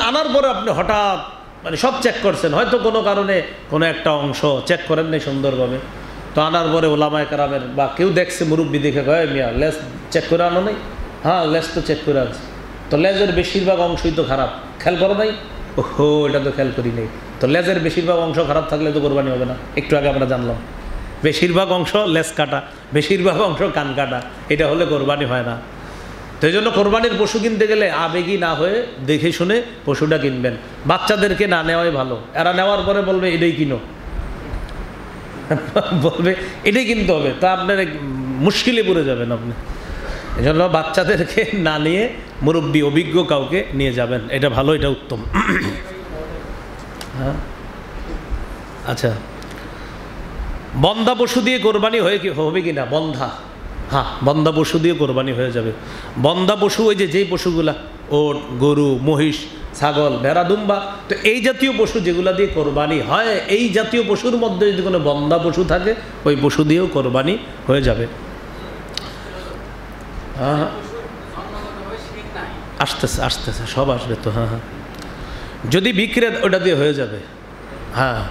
আনার পরে আপনি হঠাৎ মানে সব চেক করছেন, হয়তো কোনো কারণে কোনো একটা অংশ চেক করেন নাই সুন্দরভাবে, তো আনার পরে ওলামায়ে কেরামের বা কেউ দেখছে, মুরব্বী দেখে কয় মিয়া লেজ চেক করে আনো নাই? হ্যাঁ, লেজ তো চেক করে আনছে, তো লেজের বেশিরভাগ অংশই তো খারাপ, খেয়াল করো নাই? ওহো, এটা তো খেয়াল করি নেই। তো লেজের বেশিরভাগ অংশ খারাপ থাকলে তো কোরবানি হবে না, একটু আগে আমরা জানলাম। বেশিরভাগ অংশ লেজ কাটা, বেশিরভাগ অংশ কান কাটা, এটা হলে কোরবানি হয় না। তো এই জন্য কোরবানির পশু কিনতে গেলে আবেগী না হয়ে দেখে শুনে পশুটা কিনবেন। বাচ্চাদেরকে না নেওয়াই ভালো, এরা নেওয়ার পরে বলবে এটাই কিনো, বলবে এটাই কিনতে হবে, তা আপনার মুশকিলে পড়ে যাবেন আপনি। এই জন্য বাচ্চাদেরকে না নিয়ে মুরব্বী অভিজ্ঞ কাউকে নিয়ে যাবেন, এটা ভালো, এটা উত্তম। হ্যাঁ, আচ্ছা, বন্ধা পশু দিয়ে কোরবানি হবে কি না? বন্ধা, হ্যাঁ, বন্ধা পশু দিয়ে কোরবানি হয়ে যাবে। বন্ধা পশু ওই যেই পশুগুলা, ওট, গরু, মহিষ, ছাগল, ভেড়া, দুম্বা, তো এই জাতীয় পশু যেগুলা দিয়ে কোরবানি হয়, এই জাতীয় পশুর মধ্যে যদি কোনো বন্ধা পশু থাকে, ওই পশু দিয়েও কোরবানি হয়ে যাবে। হ্যাঁ, আসতেছে সব আসবে তো। হ্যাঁ, যদি বিক্রি ওটা দিয়ে হয়ে যাবে। হ্যাঁ,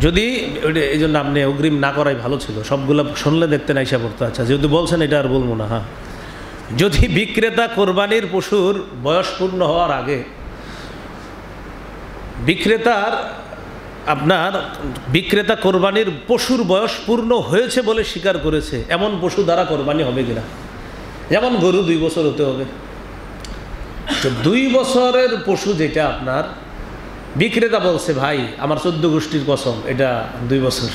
যদি এই জন্য আপনি অগ্রিম না করাই ভালো ছিল, সবগুলো শুনলে দেখতে না ইসা পড়তো। আচ্ছা, যেহেতু বলছেন এটা আর বলবো না। হ্যাঁ, যদি বিক্রেতা কোরবানির পশুর বয়স পূর্ণ হওয়ার আগে, বিক্রেতা কোরবানির পশুর বয়স পূর্ণ হয়েছে বলে স্বীকার করেছে, এমন পশু দ্বারা কোরবানি হবে কিনা? যেমন গরু 2 বছর হতে হবে, তো 2 বছরের পশু যেটা আপনার বিক্রেতা বলছে ভাই আমার 14 গোষ্ঠীর কসম, এটা 2 বছর,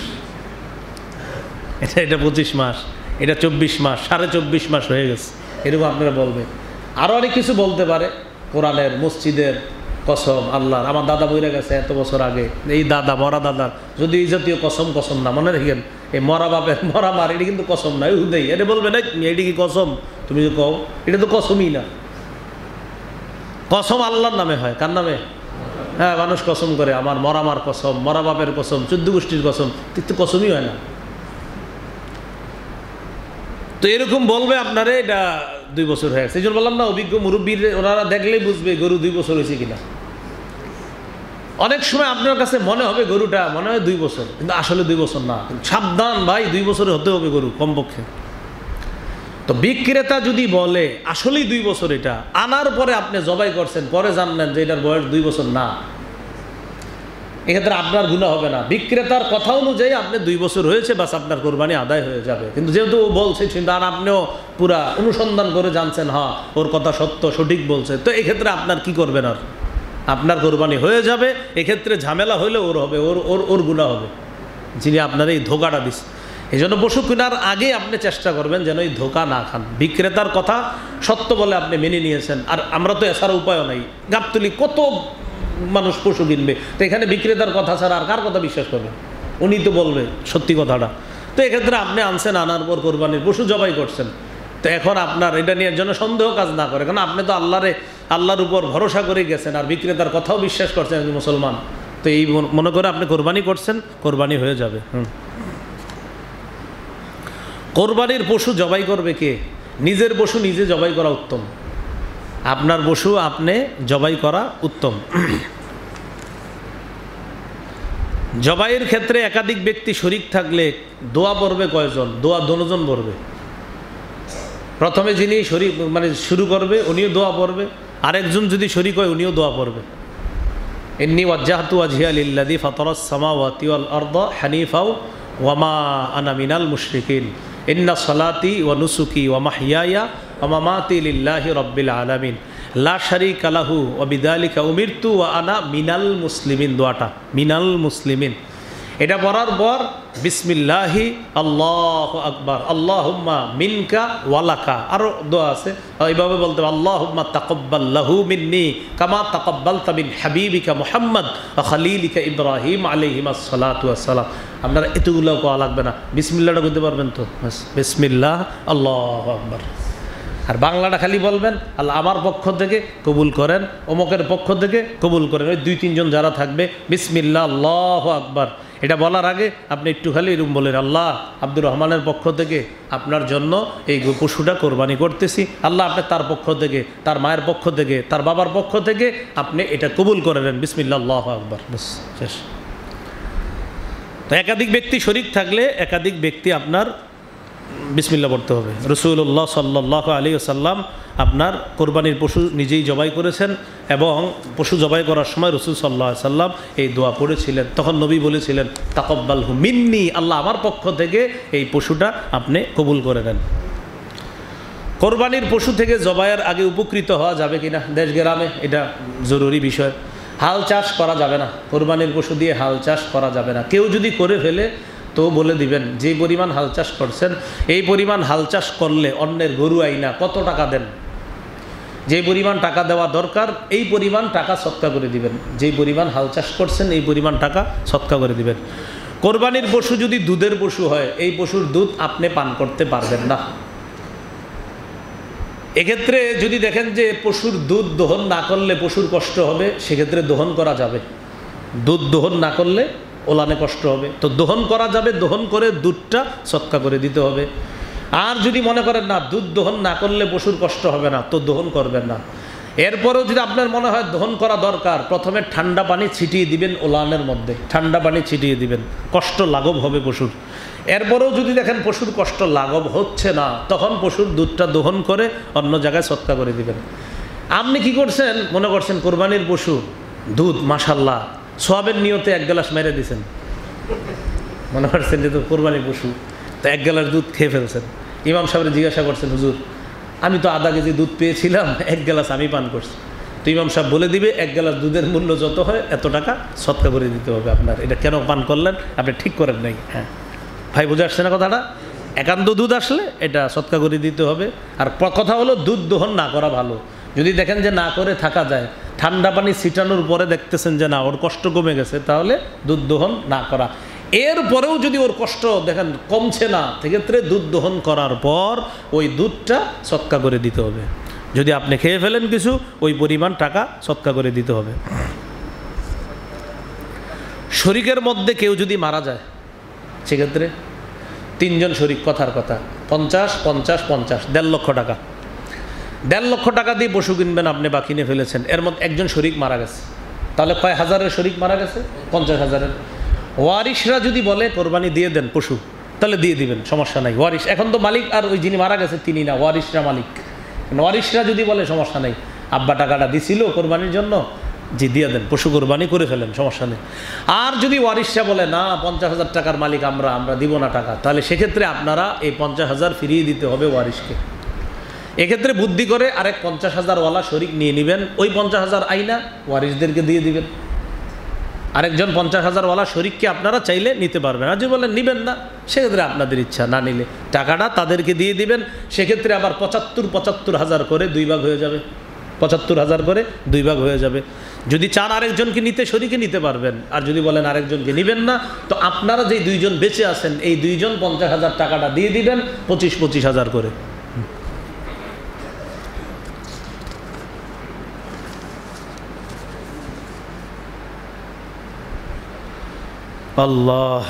এটা 25 মাস, এটা 24 মাস, 24.5 মাস হয়ে গেছে, এরকম আপনারা বলবে। আরও অনেক কিছু বলতে পারে, কোরআনের, মসজিদের কসম, আল্লাহর, আমার দাদা বইরা গেছে এত বছর আগে, এই দাদা, মরা দাদার, যদি এই জাতীয় কসম না, মনে রাখেন, এই মরা বাপের মরা মার, এটা কিন্তু কসম না, হুদেই, এটা বলবে না এটি কি কসম, তুমি যে কও এটা তো কসমই না। কসম আল্লাহর নামে হয়, কার নামে? হ্যাঁ, মানুষ কসম করে, আমার মরা মার কসম, মরা বাপের কসম, 14 গোষ্ঠীর কসম, কিন্তু কসমই হয় না। তো এরকম বলবে আপনারে এটা 2 বছর হয়ে গেছে। এই জন্য বললাম না, অভিজ্ঞ মুরব্বীর ওনারা দেখলেই বুঝবে গরু 2 বছর হয়েছে কিনা। অনেক সময় আপনার কাছে মনে হবে গরুটা মনে হয় 2 বছর, কিন্তু আসলে 2 বছর না। সাবধান ভাই, 2 বছরে হতে হবে গরু কমপক্ষে। তো বিক্রেতা যদি বলে আসলেই 2 বছর, এটা আনার পরে আপনি জবাই করছেন, পরে জানলেন যে এটার বয়স 2 বছর না, এক্ষেত্রে আপনার গুনাহ হবে না। বিক্রেতার কথা অনুযায়ী আপনি 2 বছর হয়েছে, বাস আপনার কোরবানি আদায় হয়ে যাবে। কিন্তু যেহেতু ও বলছে, আর আপনিও পুরা অনুসন্ধান করে জানছেন, হ্যাঁ ওর কথা সত্য, সঠিক বলছে, তো এক্ষেত্রে আপনার কি করবেন? আর আপনার কোরবানি হয়ে যাবে। এক্ষেত্রে ঝামেলা হলে ওর হবে, ওর গুনাহ হবে, যিনি আপনার এই ধোকাটা দিচ্ছে। এই জন্য পশু কেনার আগে আপনি চেষ্টা করবেন যেন এই ধোকা না খান। বিক্রেতার কথা সত্য বলে আপনি মেনে নিয়েছেন, আর আমরা তো এছাড়া উপায়ও নাই, গাবতলি কত মানুষ পশু কিনবে, তো এখানে বিক্রেতার কথা ছাড়া আর কার কথা বিশ্বাস করবে? উনি তো বলবে সত্যি কথাটা। তো এক্ষেত্রে আপনি আনছেন, আনার পর কোরবানির পশু জবাই করছেন, তো এখন আপনার এটা নিয়ে জন্য সন্দেহ কাজ না করে, কারণ আপনি তো আল্লাহর উপর ভরসা করে গেছেন, আর বিক্রেতার কথাও বিশ্বাস করছেন, মুসলমান, তো এই মনে করে আপনি কোরবানি করছেন, কোরবানি হয়ে যাবে। কোরবানির পশু জবাই করবে কে? নিজের পশু নিজে জবাই করা উত্তম। আপনার পশু আপনি জবাই করা উত্তম। জবাইয়ের ক্ষেত্রে একাধিক ব্যক্তি শরিক থাকলে দোয়া পড়বে কয়জন? দোয়া দুজন পড়বে। প্রথমে যিনি শরিক মানে শুরু করবে উনিও দোয়া পড়বে, আরেকজন যদি শরিক হয় উনিও দোয়া পড়বে। ইন্নী ওয়াজ্জাহতু ওয়াজহিয়া লিল্লাযী ফাতারাস সামাওয়াতি ওয়াল আরদা হানিফাও ওয়া মা আনা মিনাল মুশরিকিন ইন্না সলাতি ওয়া নুসুকি ওয়া মাহইয়ায়া ওয়া মামাতি লিল্লাহি রাব্বিল আলামিন লা শারীকা লাহু ওয়া বিযালিকা উমিরতু ওয়া আনা মিনাল মুসলিমিন। দোয়াটা মিনাল মুসলিমিন, এটা পড়ার পর বিসমিল্লাহি আল্লাহু আকবার আল্লাহুম্মা মিনকা ওয়ালাকা, আরও দোয়া আছে এইভাবে বলতে হবে আল্লাহুম্মা তাকাব্বাল লাহু মিন্নি কামা তাকাব্বালতা মিন হাবিবিকা মুহাম্মদ ওয়া খলিলিকা ইব্রাহিম আলাইহিমাস সালাতু ওয়াস সালাম। আপনারা এতগুলো কোয়া লাগবে না, বিসমিল্লাহটা করতে পারবেন তো? বিসমিল্লাহ আল্লাহু আকবার। আর বাংলাটা খালি বলবেন আল্লাহ আমার পক্ষ থেকে কবুল করেন, অমুকের পক্ষ থেকে কবুল করেন। ওই 2-3 জন যারা থাকবে বিসমিল্লাহ আল্লাহু আকবার, এটা বলার আগে আপনি একটু খালি এরকম বলেন আল্লাহ আব্দুর রহমানের পক্ষ থেকে আপনার জন্য এই পশুটা কোরবানি করতেছি, আল্লাহ আপনি তার পক্ষ থেকে, তার মায়ের পক্ষ থেকে, তার বাবার পক্ষ থেকে আপনি এটা কবুল করে নেন, বিসমিল্লাহ আল্লাহু আকবার, বাস শেষ। তো একাধিক ব্যক্তি শরিক থাকলে একাধিক ব্যক্তি আপনার বিসমিল্লাহ পড়তে হবে। রাসূলুল্লাহ সাল্লাল্লাহু আলাইহি ওয়াসাল্লাম আপনার কোরবানির পশু নিজেই জবাই করেছেন এবং পশু জবাই করার সময় রাসূল সাল্লাল্লাহু আলাইহি ওয়াসাল্লাম এই দোয়া পড়েছিলেন। তখন নবী বলেছিলেন তাকাব্বালহু মিন্নি, আল্লাহ আমার পক্ষ থেকে এই পশুটা আপনি কবুল করে নেন। কোরবানির পশু থেকে জবাইয়ের আগে উপকৃত হওয়া যাবে কিনা দেশ গ্রামে, এটা জরুরি বিষয়। হাল চাষ করা যাবে না, কোরবানির পশু দিয়ে হাল চাষ করা যাবে না। কেউ যদি করে ফেলে তো বলে দিবেন যে পরিমাণ হাল চাষ করছেন এই পরিমাণ হাল চাষ করলে অন্যের গরু আইনা কত টাকা দেন, যে পরিমাণ টাকা দেওয়া দরকার এই পরিমাণ টাকা সৎকা করে দিবেন। যে পরিমাণ হাল চাষ করছেন এই পরিমাণ টাকা সৎকা করে দিবেন। কোরবানির পশু যদি দুধের পশু হয় এই পশুর দুধ আপনি পান করতে পারবেন না। এক্ষেত্রে যদি দেখেন যে পশুর দুধ দহন না করলে পশুর কষ্ট হবে, সেক্ষেত্রে দহন করা যাবে। দুধ দহন না করলে ওলানে কষ্ট হবে, তো দহন করা যাবে, দহন করে দুধটা সৎকা করে দিতে হবে। আর যদি মনে করেন না দুধ দহন না করলে পশুর কষ্ট হবে না, তো দহন করবেন না। এরপরেও যদি আপনার মনে হয় দহন করা দরকার, প্রথমে ঠান্ডা পানি ছিটিয়ে দিবেন ওলানের মধ্যে, ঠান্ডা পানি ছিটিয়ে দিবেন, কষ্ট লাঘব হবে পশুর। এরপরেও যদি দেখেন পশুর কষ্ট লাঘব হচ্ছে না, তখন পশুর দুধটা দহন করে অন্য জায়গায় সৎকা করে দিবেন। আপনি কি করছেন, মনে করছেন কোরবানির পশু দুধ মাশাল্লাহ সোয়াবের নিয়তে 1 গ্লাস মেরে দিয়েছেন, মনে করছেন যে তো কোরবানির পশু, তো 1 গ্লাস দুধ খেয়ে ফেলছেন। ইমাম সাহেব জিজ্ঞাসা করছেন হুজুর আমি তো আধা কেজি দুধ পেয়েছিলাম, 1 গ্লাস আমি পান করছি। তো ইমাম সাহেব বলে দিবে 1 গ্লাস দুধের মূল্য যত হয় এত টাকা সৎকা করে দিতে হবে আপনার। এটা কেন পান করলেন আপনি ঠিক করেন নাই। হ্যাঁ ভাই বুঝে আসছে না কথাটা? একান্ত দুধ আসলে এটা সৎকা করে দিতে হবে। আর কথা হলো দুধ দহন না করা ভালো। যদি দেখেন যে না করে থাকা যায়, ঠান্ডা পানি ছিটানোর পরে দেখতেছেন যে না ওর কষ্ট কমে গেছে, তাহলে দুধ দহন না করা। এরপরেও যদি ওর কষ্ট দেখেন কমছে না, সেক্ষেত্রে দুধ দহন করার পর ওই দুধটা সৎকা করে দিতে হবে। যদি আপনি খেয়ে ফেলেন কিছু, ওই পরিমাণ টাকা সৎকা করে দিতে হবে। শরিকের মধ্যে কেউ যদি মারা যায়, সেক্ষেত্রে 3 জন শরিক, কথার কথা 50, 50, 50, 1.5 লক্ষ টাকা। 1.5 লক্ষ টাকা দিয়ে পশু কিনবেন আপনি বা কিনে ফেলেছেন, এর মধ্যে একজন শরিক মারা গেছে, তাহলে কয় হাজারের শরিক মারা গেছে? 50,000-এর। ওয়ারিশরা যদি বলে কোরবানি দিয়ে দেন পশু, তাহলে দিয়ে দিবেন, সমস্যা নাই। ওয়ারিশ এখন তো মালিক আর ওই যিনি মারা গেছে তিনি না, ওয়ারিশরা মালিক। ওয়ারিশরা যদি বলে সমস্যা নেই, আব্বা টাকাটা দিছিল কোরবানির জন্য, জি দিয়ে দেন, পশু কোরবানি করে ফেলেন, সমস্যা নেই। আর যদি ওয়ারিশরা বলে না 50,000 টাকার মালিক আমরা দিব না টাকা, তাহলে সেক্ষেত্রে আপনারা এই 50,000 ফিরিয়ে দিতে হবে ওয়ারিশকে। এক্ষেত্রে বুদ্ধি করে আরেক 50,000 ওয়ালা শরিক নিয়ে নেবেন, ওই 50,000 আইনা ওয়ারিশদেরকে দিয়ে দিবেন। আরেকজন 50,000 ওয়ালা শরিককে আপনারা চাইলে নিতে পারবেন। আর যদি বলেন নেবেন না, সেক্ষেত্রে আপনাদের ইচ্ছা, না নিলে টাকাটা তাদেরকে দিয়ে দিবেন। সেক্ষেত্রে আবার 75,000 করে 2 ভাগ হয়ে যাবে, 75,000 করে 2 ভাগ হয়ে যাবে। যদি চান আরেকজনকে নিতে, শরিকে নিতে পারবেন। আর যদি বলেন আরেকজনকে নেবেন না, তো আপনারা যেই 2 জন বেঁচে আছেন এই 2 জন 50,000 টাকাটা দিয়ে দিবেন, 25,000 করে। আল্লাহ।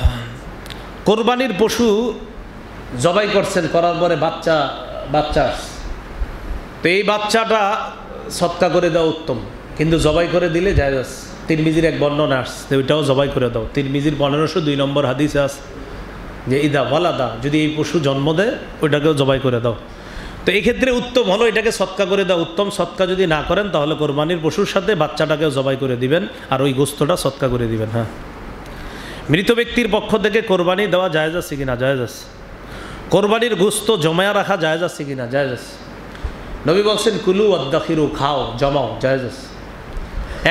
কোরবানির পশু জবাই করছেন, করার পরে বাচ্চা আসছে। তো এই বাচ্চাটা সৎকা করে দেওয়া উত্তম, কিন্তু জবাই করে দিলে জায়েজ আছে। তিরমিজির এক বর্ণনা আসছে, ওইটাও জবাই করে দাও। তিরমিজির 1502 নম্বর হাদিসে আছে যে ইদা ওয়ালাদা, যদি এই পশু জন্ম দেয় ওইটাকেও জবাই করে দাও। তো এই ক্ষেত্রে উত্তম হলো এটাকে সৎকা করে দেওয়া উত্তম। সৎকা যদি না করেন তাহলে কোরবানির পশুর সাথে বাচ্চাটাকেও জবাই করে দিবেন, আর ওই গোস্তটা সৎকা করে দিবেন। হ্যাঁ, মৃত ব্যক্তির পক্ষ থেকে কোরবানি দেওয়া জায়েজ আছে কিনা? জায়েজ আছে। কোরবানির গোস্ত জমায়া রাখা জায়েজ আছে কিনা? জায়েজ আছে। নবী বলছেন কুলু ওয়াদ্দাখিরু, খাও, জমাও, জায়েজ আছে।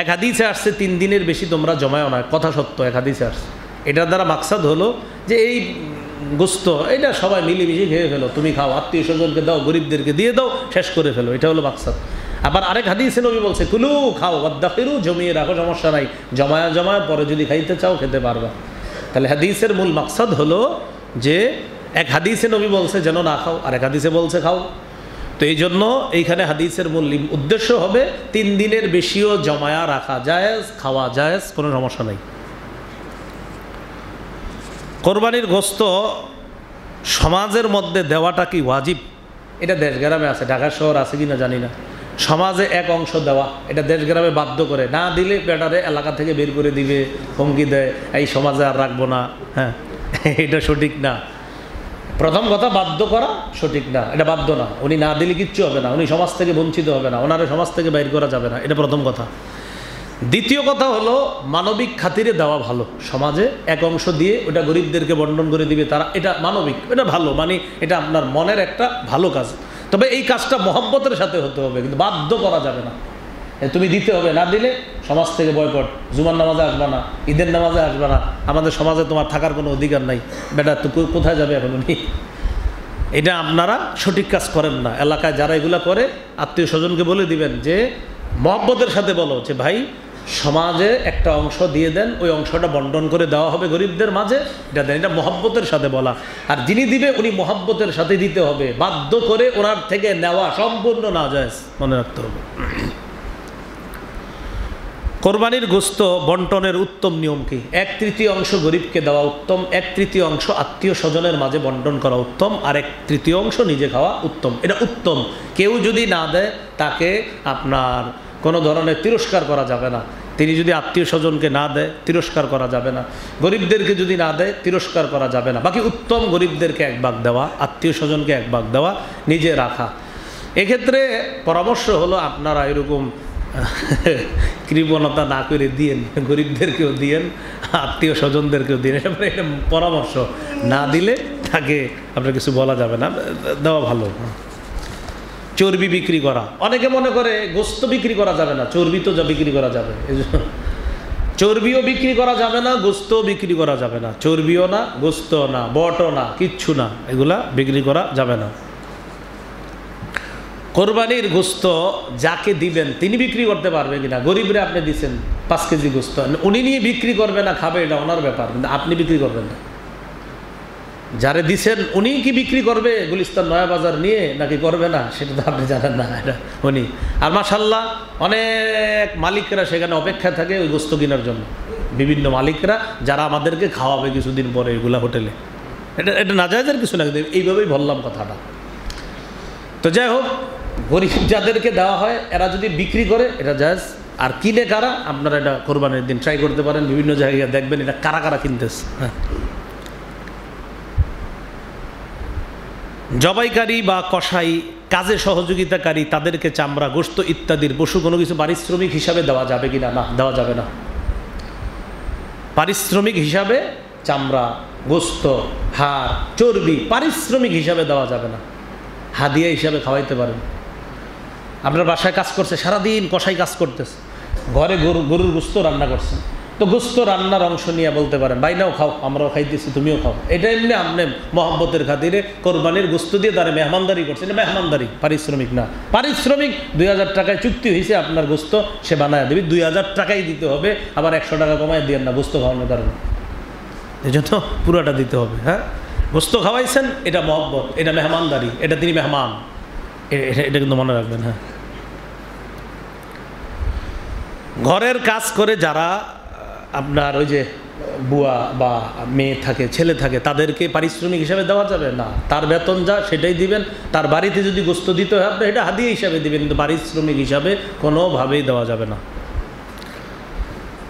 এক হাদিসে আসছে 3 দিনের বেশি তোমরা জমায়ও না, কথা সত্য, এক হাদিসে আসছে। এটার দ্বারা মাকসাদ হলো যে এই গোস্ত এটা সবাই মিলেমিশে খেয়ে ফেলো, তুমি খাও, আত্মীয় স্বজনকে দাও, গরিবদেরকে দিয়ে দাও, শেষ করে ফেলো, এটা হলো মাকসাদ। আবার আরেক হাদিসে নবী বলছে কুলু, খাও, ওয়াদ্দাখিরু, জমিয়ে রাখো, সমস্যা নাই, জমায়া পরে যদি খাইতে চাও খেতে পারবা। তাহলে হাদিসের মূল মাকসাদ হলো যে এক হাদিসে নবী বলছে যেন না খাও, আর এক হাদিসে বলছে খাও। তো এই জন্য এইখানে হাদিসের মূল উদ্দেশ্য হবে 3 দিনের বেশিও জমায়া রাখা জায়েজ, খাওয়া জায়েজ, কোনো সমস্যা নাই। কোরবানির গোস্ত সমাজের মধ্যে দেওয়াটা কি ওয়াজিব? এটা দেশ গ্রামে আছে, ঢাকা শহর আছে কিনা জানি না। সমাজে এক অংশ দেওয়া, এটা দেশ গ্রামে বাধ্য করে, না দিলে বেটারে এলাকা থেকে বের করে দিবে, হুমকি দেয়, এই সমাজে আর রাখবো না। হ্যাঁ, এটা সঠিক না। প্রথম কথা, বাধ্য করা সঠিক না, এটা বাধ্য না। উনি না দিলে কিচ্ছু হবে না, উনি সমাজ থেকে বঞ্চিত হবে না, ওনারে সমাজ থেকে বাইর করা যাবে না, এটা প্রথম কথা। দ্বিতীয় কথা হলো মানবিক খাতিরে দেওয়া ভালো। সমাজে এক অংশ দিয়ে ওটা গরিবদেরকে বন্টন করে দিবে তারা, এটা মানবিক, এটা ভালো, মানে এটা আপনার মনের একটা ভালো কাজ। তবে এই কাজটা মহব্বতের সাথে হতে হবে, কিন্তু বাধ্য করা যাবে না। তুমি দিতে হবে, না দিলে সমাজ থেকে বয়কট, জুমার নামাজে আসবা না, ঈদের নামাজে আসবা না, আমাদের সমাজে তোমার থাকার কোনো অধিকার নাই, বেটা তো কোথায় যাবে এখন উনি। এটা আপনারা সঠিক কাজ করেন না। এলাকায় যারা এগুলা করে আত্মীয় স্বজনকে বলে দিবেন যে মহব্বতের সাথে বলো যে ভাই সমাজে একটা অংশ দিয়ে দেন, ওই অংশটা বন্টন করে দেওয়া হবে গরিবদের মাঝে, এটা দেন। এটা মহব্বতের সাথে বলা। আর যিনি দিবে উনি মহব্বতের সাথে দিতে হবে, বাধ্য করে ওনার থেকে নেওয়া সম্পূর্ণ নাজায়েজ, মনে রাখতে হবে। কোরবানির গোস্ত বন্টনের উত্তম নিয়ম কি? 1/3 অংশ গরিবকে দেওয়া উত্তম, 1/3 অংশ আত্মীয় স্বজনের মাঝে বন্টন করা উত্তম, আর 1/3 অংশ নিজে খাওয়া উত্তম। এটা উত্তম। কেউ যদি না দেয় তাকে আপনার কোনো ধরনের তিরস্কার করা যাবে না। তিনি যদি আত্মীয় স্বজনকে না দেয় তিরস্কার করা যাবে না, গরিবদেরকে যদি না দেয় তিরস্কার করা যাবে না। বাকি উত্তম গরিবদেরকে 1 ভাগ দেওয়া, আত্মীয় স্বজনকে 1 ভাগ দেওয়া, নিজে রাখা। এক্ষেত্রে পরামর্শ হলো আপনারা এরকম কৃপণতা না করে দিয়েন, গরিবদেরকেও দিয়েন, আত্মীয় স্বজনদেরকেও দিয়েন। এটা পরামর্শ। না দিলে তাকে আপনার কিছু বলা যাবে না, দেওয়া ভালো। চর্বি বিক্রি করা, অনেকে মনে করে গোস্ত বিক্রি করা যাবে না, চর্বি তো যা বিক্রি করা যাবে। চর্বিও বিক্রি করা যাবে না, গোস্তও বিক্রি করা যাবে না। চর্বিও না, গোস্তও না, বটও না, কিচ্ছু না, এগুলা বিক্রি করা যাবে না। কোরবানির গোস্ত যাকে দিবেন তিনি বিক্রি করতে পারবে কিনা? গরিবরে আপনি দিচ্ছেন 5 কেজি গোস্ত, উনি নিয়ে বিক্রি করবে না খাবে, এটা ওনার ব্যাপার, কিন্তু আপনি বিক্রি করবেন না। যারে দিছেন উনি কি বিক্রি করবে গুলিস্তান নয়া বাজার নিয়ে নাকি করবে না, সেটা তো আপনি জানেন না, এটা উনি। আর মাশাআল্লাহ অনেক মালিকরা সেখানে অপেক্ষায় থাকে ওই গোস্ত কেনার জন্য, বিভিন্ন মালিকরা যারা আমাদেরকে খাওয়াবে কিছুদিন পরে এগুলা হোটেলে। এটা নাজায়েজের কিছু না, এইভাবেই বললাম কথাটা। তো যাই হোক, গরিব যাদেরকে দেওয়া হয় এরা যদি বিক্রি করে এটা জায়েজ। আর কিনে কারা, আপনারা এটা কোরবানির দিন ট্রাই করতে পারেন, বিভিন্ন জায়গায় দেখবেন এটা কারা কারা কিনতেছে। হ্যাঁ, জবাইকারী বা কসাই, কাজে সহযোগিতাকারী, তাদেরকে চামড়া, গোশত ইত্যাদির পশু কোনো কিছু পারিশ্রমিক হিসাবে দেওয়া যাবে কি না? না, দেওয়া যাবে না। পারিশ্রমিক হিসাবে চামড়া, গোশত, হাড়, চর্বি পারিশ্রমিক হিসাবে দেওয়া যাবে না। হাদিয়া হিসাবে খাওয়াইতে পারেন। আপনার বাসায় কাজ করছে, সারাদিন কসাই কাজ করতেছে, ঘরে গরুর গোস্ত রান্না করছেন, তো গোস্ত রান্নার অংশ নিয়ে বলতে পারেন ভাই নাও খাও, আমরাও খাইতেছি, তুমিও খাও। এটা এমনি আপনি মহব্বতের খাতিরে কোরবানির গোস্ত দিয়ে তারা মেহমানদারি করছেন, এটা মেহমানদারি, পারিশ্রমিক না। পারিশ্রমিক 2000 টাকায় চুক্তি হয়েছে, আপনার গোস্ত সে বানায় দেবে, 2000 টাকাই দিতে হবে, আবার 100 টাকা কমায় দিয়ে না গোস্ত খাওয়ানোর কারণে, এই জন্য পুরোটা দিতে হবে। হ্যাঁ, গোস্ত খাওয়াইছেন, এটা মহব্বত, এটা মেহমানদারি, এটা তিনি মেহমান, এটা কিন্তু মনে রাখবেন। হ্যাঁ, ঘরের কাজ করে যারা আপনার ওই যে বুয়া বা মেয়ে থাকে, ছেলে থাকে, তাদেরকে পারিশ্রমিক হিসাবে দেওয়া যাবে না। তার বেতন যা সেটাই দিবেন। তার বাড়িতে যদি গোস্ত দিতে হয় আপনি এটা হাদিয়া হিসাবে দিবেন, কিন্তু পারিশ্রমিক হিসাবে কোনোভাবেই দেওয়া যাবে না।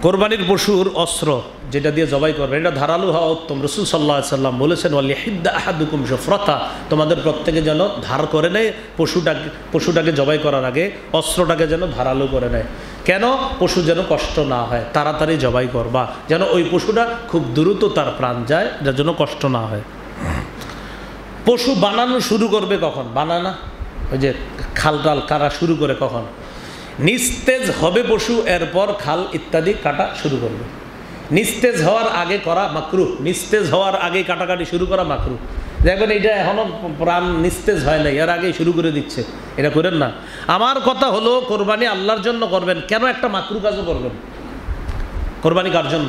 কোরবানির পশুর অস্ত্র যেটা দিয়ে জবাই করবে এটা ধারালো হওয়া উত্তম। রাসূল সাল্লাল্লাহু আলাইহি সাল্লাম বলেছেন, ওয়ালিহিদ্দা আহাদুকুম শুফরাতা, তোমাদের প্রত্যেকে যেন ধার করে নেয় পশুটাকে জবাই করার আগে অস্ত্রটাকে যেন ধারালো করে নেয়। কেন? পশু যেন কষ্ট না হয়, তাড়াতাড়ি জবাই করবা, যেন ওই পশুটা খুব দ্রুত তার প্রাণ যায়, যার জন্য কষ্ট না হয়। পশু বানানো শুরু করবে কখন? বানানা ওই যে খাল টাল কাটা শুরু করে কখন? নিস্তেজ হবে পশু, এরপর খাল ইত্যাদি কাটা শুরু করবে। নিস্তেজ হওয়ার আগে করা মাকরুহ, নিস্তেজ হওয়ার আগে কাটাকাটি শুরু করা মাকরুহ। দেখবেন এটা এখনও প্রাণ নিস্তেজ হয় নাই, এর আগেই শুরু করে দিচ্ছে, এটা করেন না। আমার কথা হলো কোরবানি আল্লাহর জন্য করবেন, কেন একটা মাকরুহ কাজও করবেন? কোরবানি কার জন্য?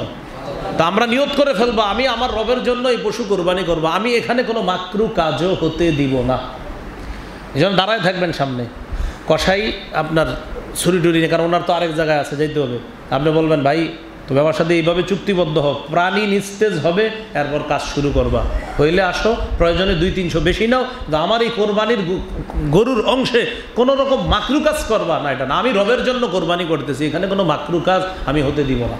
তা আমরা নিয়ত করে ফেলবো আমি আমার রবের জন্য এই পশু কোরবানি করবো, আমি এখানে কোনো মাকরুহ কাজও হতে দিব না। এই জন্য দাঁড়ায় থাকবেন সামনে, কসাই আপনার ছুরি টুরি নিয়ে, কারণ ওনার তো আরেক জায়গায় আছে, যাইতে হবে। আপনি বলবেন ভাই তুমি আমার সাথে এইভাবে চুক্তিবদ্ধ হোক, প্রাণী নিস্তেজ হবে এরপর কাজ শুরু করবা, হইলে আসো, প্রয়োজনে 200-300 বেশি নাও, আমার এই কোরবানির গরুর অংশে কোনো রকম মাকরু কাজ করবা না, এটা না, আমি রবের জন্য কোরবানি করতেছি, এখানে কোনো মাকরু কাজ আমি হতে দিব না।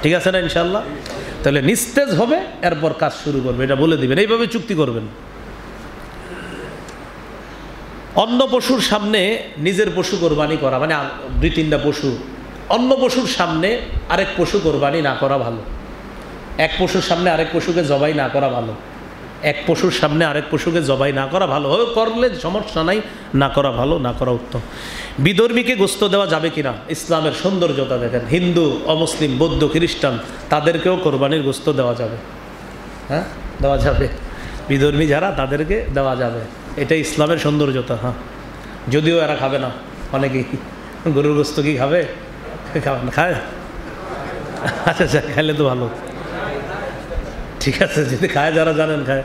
ঠিক আছে না ইনশাল্লাহ? তাহলে নিস্তেজ হবে এরপর কাজ শুরু করবে, এটা বলে দিবেন, এইভাবে চুক্তি করবেন। অন্য পশুর সামনে নিজের পশু কোরবানি করা মানে 2-3টা পশু, অন্য পশুর সামনে আরেক পশু কোরবানি না করা ভালো। এক পশুর সামনে আরেক পশুকে জবাই না করা ভালো, এক পশুর সামনে আরেক পশুকে জবাই না করা ভালো। করলে সমস্যা নাই, না করা ভালো, না করা উত্তম। বিধর্মীকে গোস্ত দেওয়া যাবে কিনা? ইসলামের সৌন্দর্যতা দেখেন, হিন্দু, অমুসলিম, বৌদ্ধ, খ্রিস্টান তাদেরকেও কোরবানির গোস্ত দেওয়া যাবে। হ্যাঁ, দেওয়া যাবে। বিধর্মী যারা তাদেরকে দেওয়া যাবে, এটা ইসলামের সৌন্দর্যতা। হ্যাঁ, যদিও এরা খাবে না, অনেকেই গরুর গোস্ত কি খাবে? খাবে না, খায়? আচ্ছা আচ্ছা, খাইলে তো ভালো, ঠিক আছে, যদি খায় যারা জানেন খায়।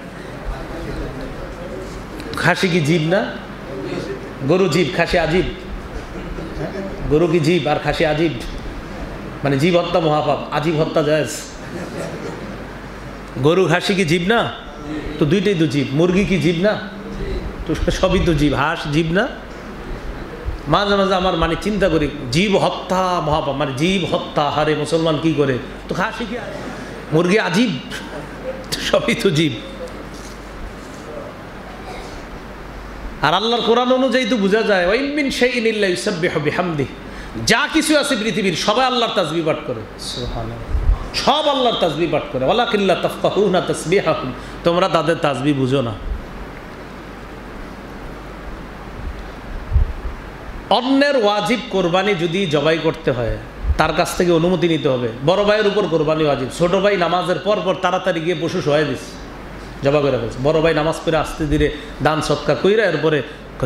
খাসি কি জীব না? গরু জীব, খাসি আজীব। গরু কি জীব আর খাসি আজীব? মানে জীব হত্যা মহাপাপ, আজীব হত্যা জায়েজ। গরু খাসি কি জীব না? তো দুইটাই তো জীব। মুরগি কি জীব না? তো সবই তো জীব। হাঁস জীব না? মাঝে মাঝে আমার মানে চিন্তা করি, জীব হত্যা মহাপাপ, মানে জীব হত্যা, হারে মুসলমান কি করে? তো খাসি কি, মুরগি আজীব, সবই তো জীব। আর আল্লাহর কোরআন অনুযায়ী তো বোঝা যায়, ওয়া ইন মিন শাইইন ইল্লা ইউসাব্বিহু বিহামদিহি, যা কিছু আছে পৃথিবীর সবাই আল্লাহর তাসবিহ পাঠ করে। সুবহানাল্লাহ, সব আল্লাহর তাসবিহ পাঠ করে। ওয়ালাকিন লা তাফকাহুনা তাসবিহাহুম, তোমরা তাদের তাসবিহ বুঝো না। অন্যের ওয়াজিব কোরবানি যদি জবাই করতে হয় তার কাছ থেকে অনুমতি নিতে হবে। বড় ভাইয়ের উপর কোরবানি ওয়াজিব, ছোট ভাই নামাজের পর তাড়াতাড়ি গিয়ে পশু সহায় দিস, জবা করে ফেলছে। বড় ভাই নামাজ পড়ে আস্তে ধীরে দান সৎকার কইরা এরপরে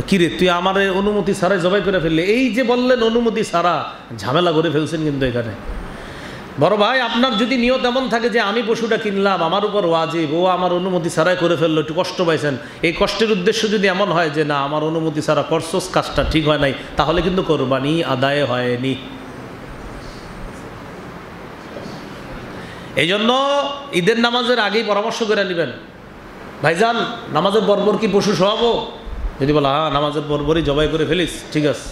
কিরে তুই আমার অনুমতি ছাড়াই জবাই করে ফেললে, এই যে বললেন অনুমতি ছাড়া, ঝামেলা করে ফেলছেন কিন্তু এখানে। বড় ভাই আপনার যদি নিয়ত এমন থাকে যে আমি পশুটা কিনলাম, আমার উপর ওয়াজিব, ও আমার অনুমতি ছাড়াই করে ফেললো, একটু কষ্ট পাইছেন, এই কষ্টের উদ্দেশ্য যদি এমন হয় যে না আমার অনুমতি ছাড়া করছোস, কাজটা ঠিক হয় নাই, তাহলে কিন্তু কোরবানি আদায় হয়নি। এই জন্য ঈদের নামাজের আগেই পরামর্শ করে নেবেন, ভাইজান নামাজের বর্বর কি পশু সহাবো? যদি বলা হ্যাঁ নামাজের বর্বরই জবাই করে ফেলিস, ঠিক আছে।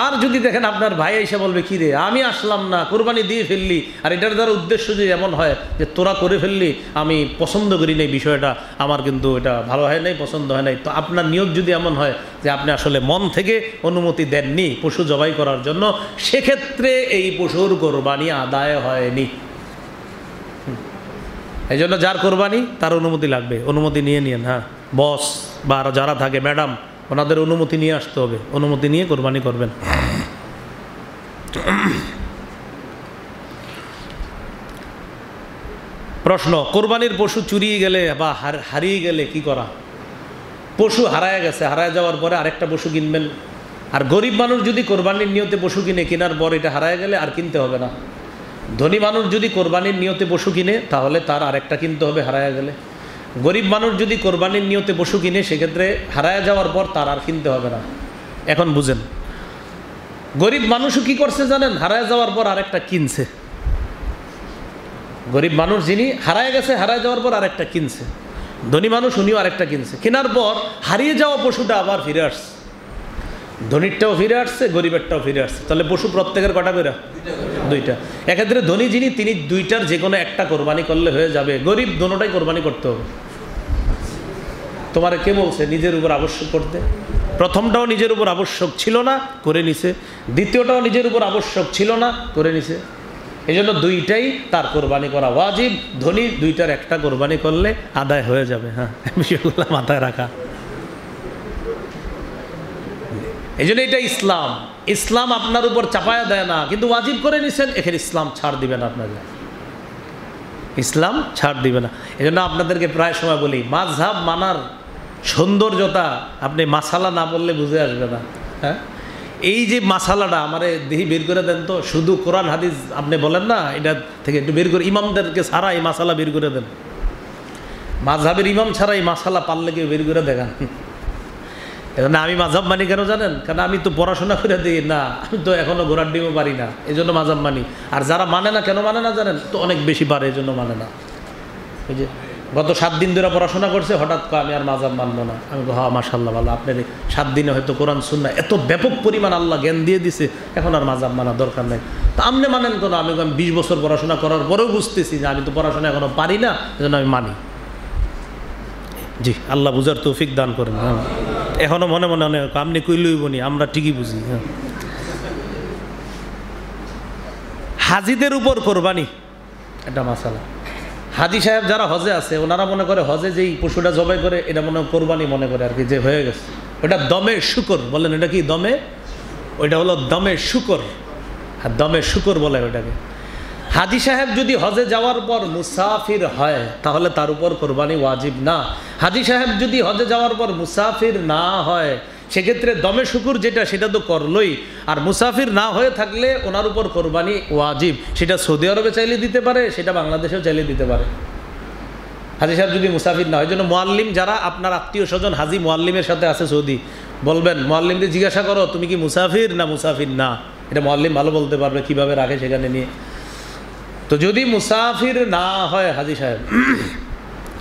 আর যদি দেখেন আপনার ভাই এসে বলবে কি রে আমি আসলাম না, কোরবানি দিয়ে ফেললি, আর এটার দ্বারা উদ্দেশ্য যদি এমন হয় যে তোরা করে ফেললি, আমি পছন্দ করি নাই বিষয়টা, আমার কিন্তু এটা ভালো হয় নাই, পছন্দ হয় নাই, তো আপনার নিয়ত যদি এমন হয় যে আপনি আসলে মন থেকে অনুমতি দেননি পশু জবাই করার জন্য, সেক্ষেত্রে এই পশুর কোরবানি আদায় হয়নি। এই জন্য যার কোরবানি তার অনুমতি লাগবে, অনুমতি নিয়ে নিন। হ্যাঁ, বস বা যারা থাকে ম্যাডাম, ওনাদের অনুমতি নিয়ে আসতে হবে, অনুমতি নিয়ে কোরবানি করবেন। প্রশ্ন, কোরবানির পশু চুরিয়ে গেলে বা হারিয়ে গেলে কি করা? পশু হারায় গেছে, হারায় যাওয়ার পরে আরেকটা পশু কিনবেন। আর গরিব মানুষ যদি কোরবানির নিয়তে পশু কিনে, কেনার পর এটা হারায় গেলে আর কিনতে হবে না। ধনী মানুষ যদি কোরবানির নিয়তে পশু কিনে তাহলে তার আরেকটা কিনতে হবে হারায় গেলে। গরিব মানুষ যদি কোরবানির নিয়তে পশু কিনে সেক্ষেত্রে হারায় যাওয়ার পর তার আর কিনতে হবে না। এখন বুঝেন, গরিব মানুষও কি করছে জানেন? হারায় যাওয়ার পর আরেকটা কিনছে। গরিব মানুষ যিনি হারায় গেছে, হারায় যাওয়ার পর আরেকটা কিনছে। ধনী মানুষ উনিও আরেকটা কিনছে, কেনার পর হারিয়ে যাওয়া পশুটা আবার ফিরে আসছে। ধনীরটাও ফিরে আসছে, গরিবেরটাও ফিরে আসছে। তাহলে পশু প্রত্যেকের কটা করে? দুইটা। এক্ষেত্রে ধনী যিনি তিনি দুইটার যে কোনো একটা কোরবানি করলে হয়ে যাবে, গরিব দোনোটাই কোরবানি করতে হবে। তোমার কে বলছে নিজের উপর আবশ্যক করতে? প্রথমটাও নিজের উপর আবশ্যক ছিল না, করে নিছে। দ্বিতীয়টাও নিজের উপর আবশ্যক ছিল না, করে নিছে। এই জন্য দুইটাই তার কোরবানি করা ওয়াজিব। ধনী দুইটার একটা কোরবানি করলে আদায় হয়ে যাবে। হ্যাঁ, বিষয়গুলো মাথায় রাখা। এই জন্য এটা ইসলাম। ইসলাম আপনার উপর চাপায়া দেয় না, কিন্তু ওয়াজিব করে নিছেন, এখানে ইসলাম ছাড় দিবে না আপনাকে, ইসলাম ছাড় দিবে না। এই জন্য আপনাদেরকে প্রায় সময় বলি, মাযহাব মানার সৌন্দর্যতা আপনি মাসালা না বললে বুঝে আসবে না। হ্যাঁ, এই যে মাসালাটা আমারে দেখি বের করে দেন তো, শুধু কোরআন হাদিস আপনি বলেন না, এটা থেকে একটু বের করে, ইমামদেরকে ছাড়া এই মাসালা বের করে দেন। মাযহাবের ইমাম ছাড়া এই মাসালা পারলে কেউ বের করে দেখান। এজন্য আমি মাযহাব মানি কেন জানেন? কারণ আমি তো পড়াশোনা করে দিই না, আমি তো এখনো ঘোড়ার ডিমও পারি না, এই জন্য মাযহাব মানি। আর যারা মানে না, কেন মানে না জানেন? তো অনেক বেশি পারে, এই জন্য মানে না। এই যে গত 7 দিন ধরে পড়াশোনা করছে, হঠাৎ করে আমি আর মাযহাব মানবো না। আমি হ্যাঁ মাশাআল্লাহ ভালো, আপনার 7 দিনে হয়তো কোরআন সুন্নাহ এত ব্যাপক পরিমাণ আল্লাহ জ্ঞান দিয়ে দিছে, এখন আর মাযহাব মানা দরকার নেই। তা আপনি মানেন কেন? আমি 20 বছর পড়াশোনা করার পরেও বুঝতেছি যে আমি তো পড়াশোনা এখনো পারি না, এজন্য আমি মানি। জি, আল্লাহ বুঝার তৌফিক দান করেন। হ্যাঁ, এখনো মনে মনে অনেক আপনি কইলই বনি, আমরা ঠিকই বুঝি। হ্যাঁ, হাজিদের উপর কোরবানি এটা মাসালা। হাজি সাহেব যারা হজে আছে, ওনারা মনে করে হজে যেই পশুটা জবাই করে এটা মনে কোরবানি মনে করে আর কি, যে হয়ে গেছে। ওটা দমে শুকর বলেন। এটা কি দমে? ওইটা হলো দমে শুকর। আর দমে শুকর বলে ওটাকে। হাজি সাহেব যদি হজে যাওয়ার পর মুসাফির হয়, তাহলে তার উপর কোরবানি ওয়াজিব না। হাজি সাহেব যদি হজে যাওয়ার পর মুসাফির না হয়, সেক্ষেত্রে দমে শুকুর যেটা, সেটা তো করলই। আর মুসাফির না হয়ে থাকলে ওনার উপর কোরবানি ওয়াজিব। সেটা সৌদি আরবে চাইলে দিতে পারে, সেটা বাংলাদেশেও চাইলে দিতে পারে। হাজি সাহেব যদি মুসাফির না হয়, জন্য মুআল্লিম যারা আপনার আত্মীয় স্বজন হাজি মুআল্লিমের সাথে আছে সৌদি, বলবেন মুআল্লিমকে জিজ্ঞাসা করো তুমি কি মুসাফির না মুসাফির না। এটা মুআল্লিম ভালো বলতে পারবে কিভাবে রাখে সেখানে নিয়ে। তো যদি মুসাফির না হয় হাজি সাহেব,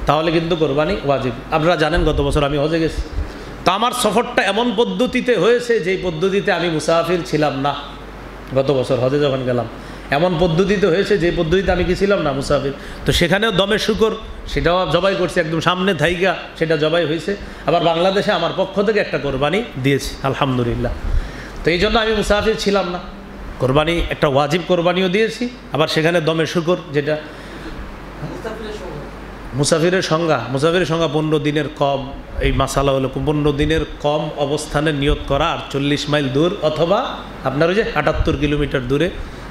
তাহলে কিন্তু কোরবানি ওয়াজিব। আপনারা জানেন গত বছর আমি হজে গেছি, তো আমার সফরটা এমন পদ্ধতিতে হয়েছে যেই পদ্ধতিতে আমি মুসাফির ছিলাম না। গত বছর হজে যখন গেলাম এমন পদ্ধতিতে হয়েছে যে পদ্ধতিতে আমি কি ছিলাম না, মুসাফির। তো সেখানেও দমে শুকর, সেটাও জবাই করছি, একদম সামনে থাইগা সেটা জবাই হয়েছে। আবার বাংলাদেশে আমার পক্ষ থেকে একটা কোরবানি দিয়েছি, আলহামদুলিল্লাহ। তো এই জন্য আমি মুসাফির ছিলাম না, কোরবানি একটা ওয়াজিব কোরবানিও দিয়েছি। আবার সেখানে দমে শুকর, যেটা মুসাফিরের সংজ্ঞা, 15 দিনের কম। এই মাসালা হলো 15 দিনের কম অবস্থানে নিয়ত করা, আর 40 মাইল দূর অথবা আপনার ওই যে 78 কিলোমিটার দূরে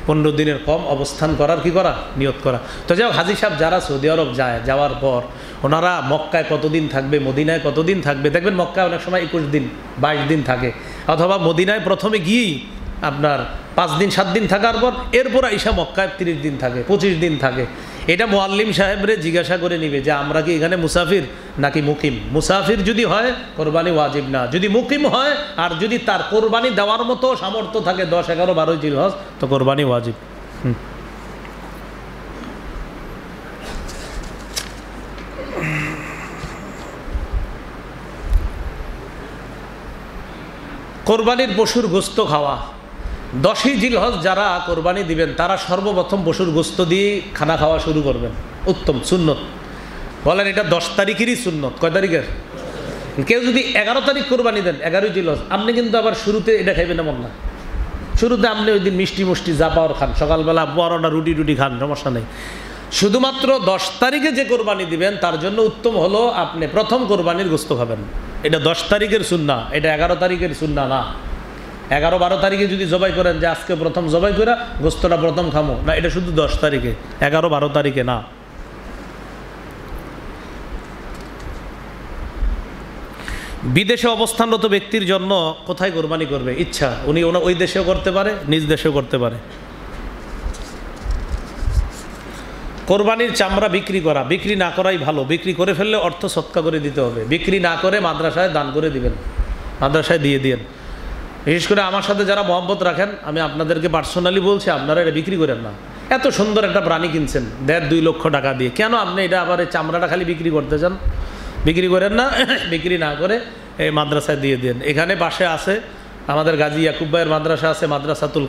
15 দিনের কম অবস্থান করার কি করা, নিয়ত করা। তো যাও হাজি সাহেব যারা সৌদি আরব যায়, যাওয়ার পর ওনারা মক্কায় কতদিন থাকবে, মদিনায় কতদিন থাকবে, দেখবেন মক্কায় অনেক সময় 21 দিন 22 দিন থাকে, অথবা মদিনায় প্রথমে গিয়েই আপনার 5 দিন 7 দিন থাকার পর এরপর আইসা মক্কায় 30 দিন থাকে, 25 দিন থাকে। এটা মুআল্লিম সাহেবরে জিজ্ঞাসা করে নিবে যে আমরা কি এখানে মুসাফির নাকি মুকিম। মুসাফির যদি হয় কোরবানি ওয়াজিব না, যদি মুকিম হয় আর যদি তার কোরবানি দেওয়ার মতো সামর্থ্য থাকে 10, 11, 12 জিলহজ, তো কোরবানি ওয়াজিব। কোরবানির পশুর গোস্ত খাওয়া। 10ই জিলহজ যারা কোরবানি দিবেন তারা সর্বপ্রথম পশুর গোস্ত দিয়ে খানা খাওয়া শুরু করবেন, উত্তম সুন্নত। বলেন এটা 10 তারিখেরই সুন্নত। কয় তারিখের? কেউ যদি 11 তারিখ কোরবানি দেন, 11ই জিলহজ, আপনি কিন্তু আবার শুরুতে এটা খাইবেন এমন না। শুরুতে আপনি ওই দিন মিষ্টি মুষ্টি যা পাওয়ার খান, সকালবেলা পরোটা রুটি টুটি খান, সমস্যা নেই। শুধুমাত্র 10 তারিখে যে কোরবানি দিবেন তার জন্য উত্তম হলো আপনি প্রথম কোরবানির গোস্ত খাবেন। এটা 10 তারিখের সুন্নাহ, এটা 11 তারিখের সুন্নাহ না। 11, 12 তারিখে যদি জবাই করেন যে আজকে প্রথম জবাই করে গোস্তটা প্রথম খামো না, এটা শুধু 10 তারিখে, 11, 12 তারিখে না। বিদেশে অবস্থানরত ব্যক্তির জন্য কোথায় কোরবানি করবে ইচ্ছা, উনি ওই দেশেও করতে পারে, নিজ দেশেও করতে পারে। কোরবানির চামড়া বিক্রি করা, বিক্রি না করাই ভালো। বিক্রি করে ফেললে অর্থ সৎকা করে দিতে হবে, বিক্রি না করে মাদ্রাসায় দান করে দিবেন, মাদ্রাসায় দিয়ে দিন। বিশেষ করে আমার সাথে যারা মহব্বত রাখেন, আমি আপনাদেরকে পার্সোনালি বলছি, আপনারা এটা বিক্রি করেন না। এত সুন্দর একটা প্রাণী কিনছেন 1.5-2 লক্ষ টাকা দিয়ে, কেন আপনি এটা আবার এই চামড়াটা খালি বিক্রি করতে চান? বিক্রি করেন না, বিক্রি না করে এই মাদ্রাসায় দিয়ে দেন। এখানে পাশে আছে আমাদের গাজী ইয়াকুব ভাইয়ের মাদ্রাসা আছে, মাদ্রাসাতুল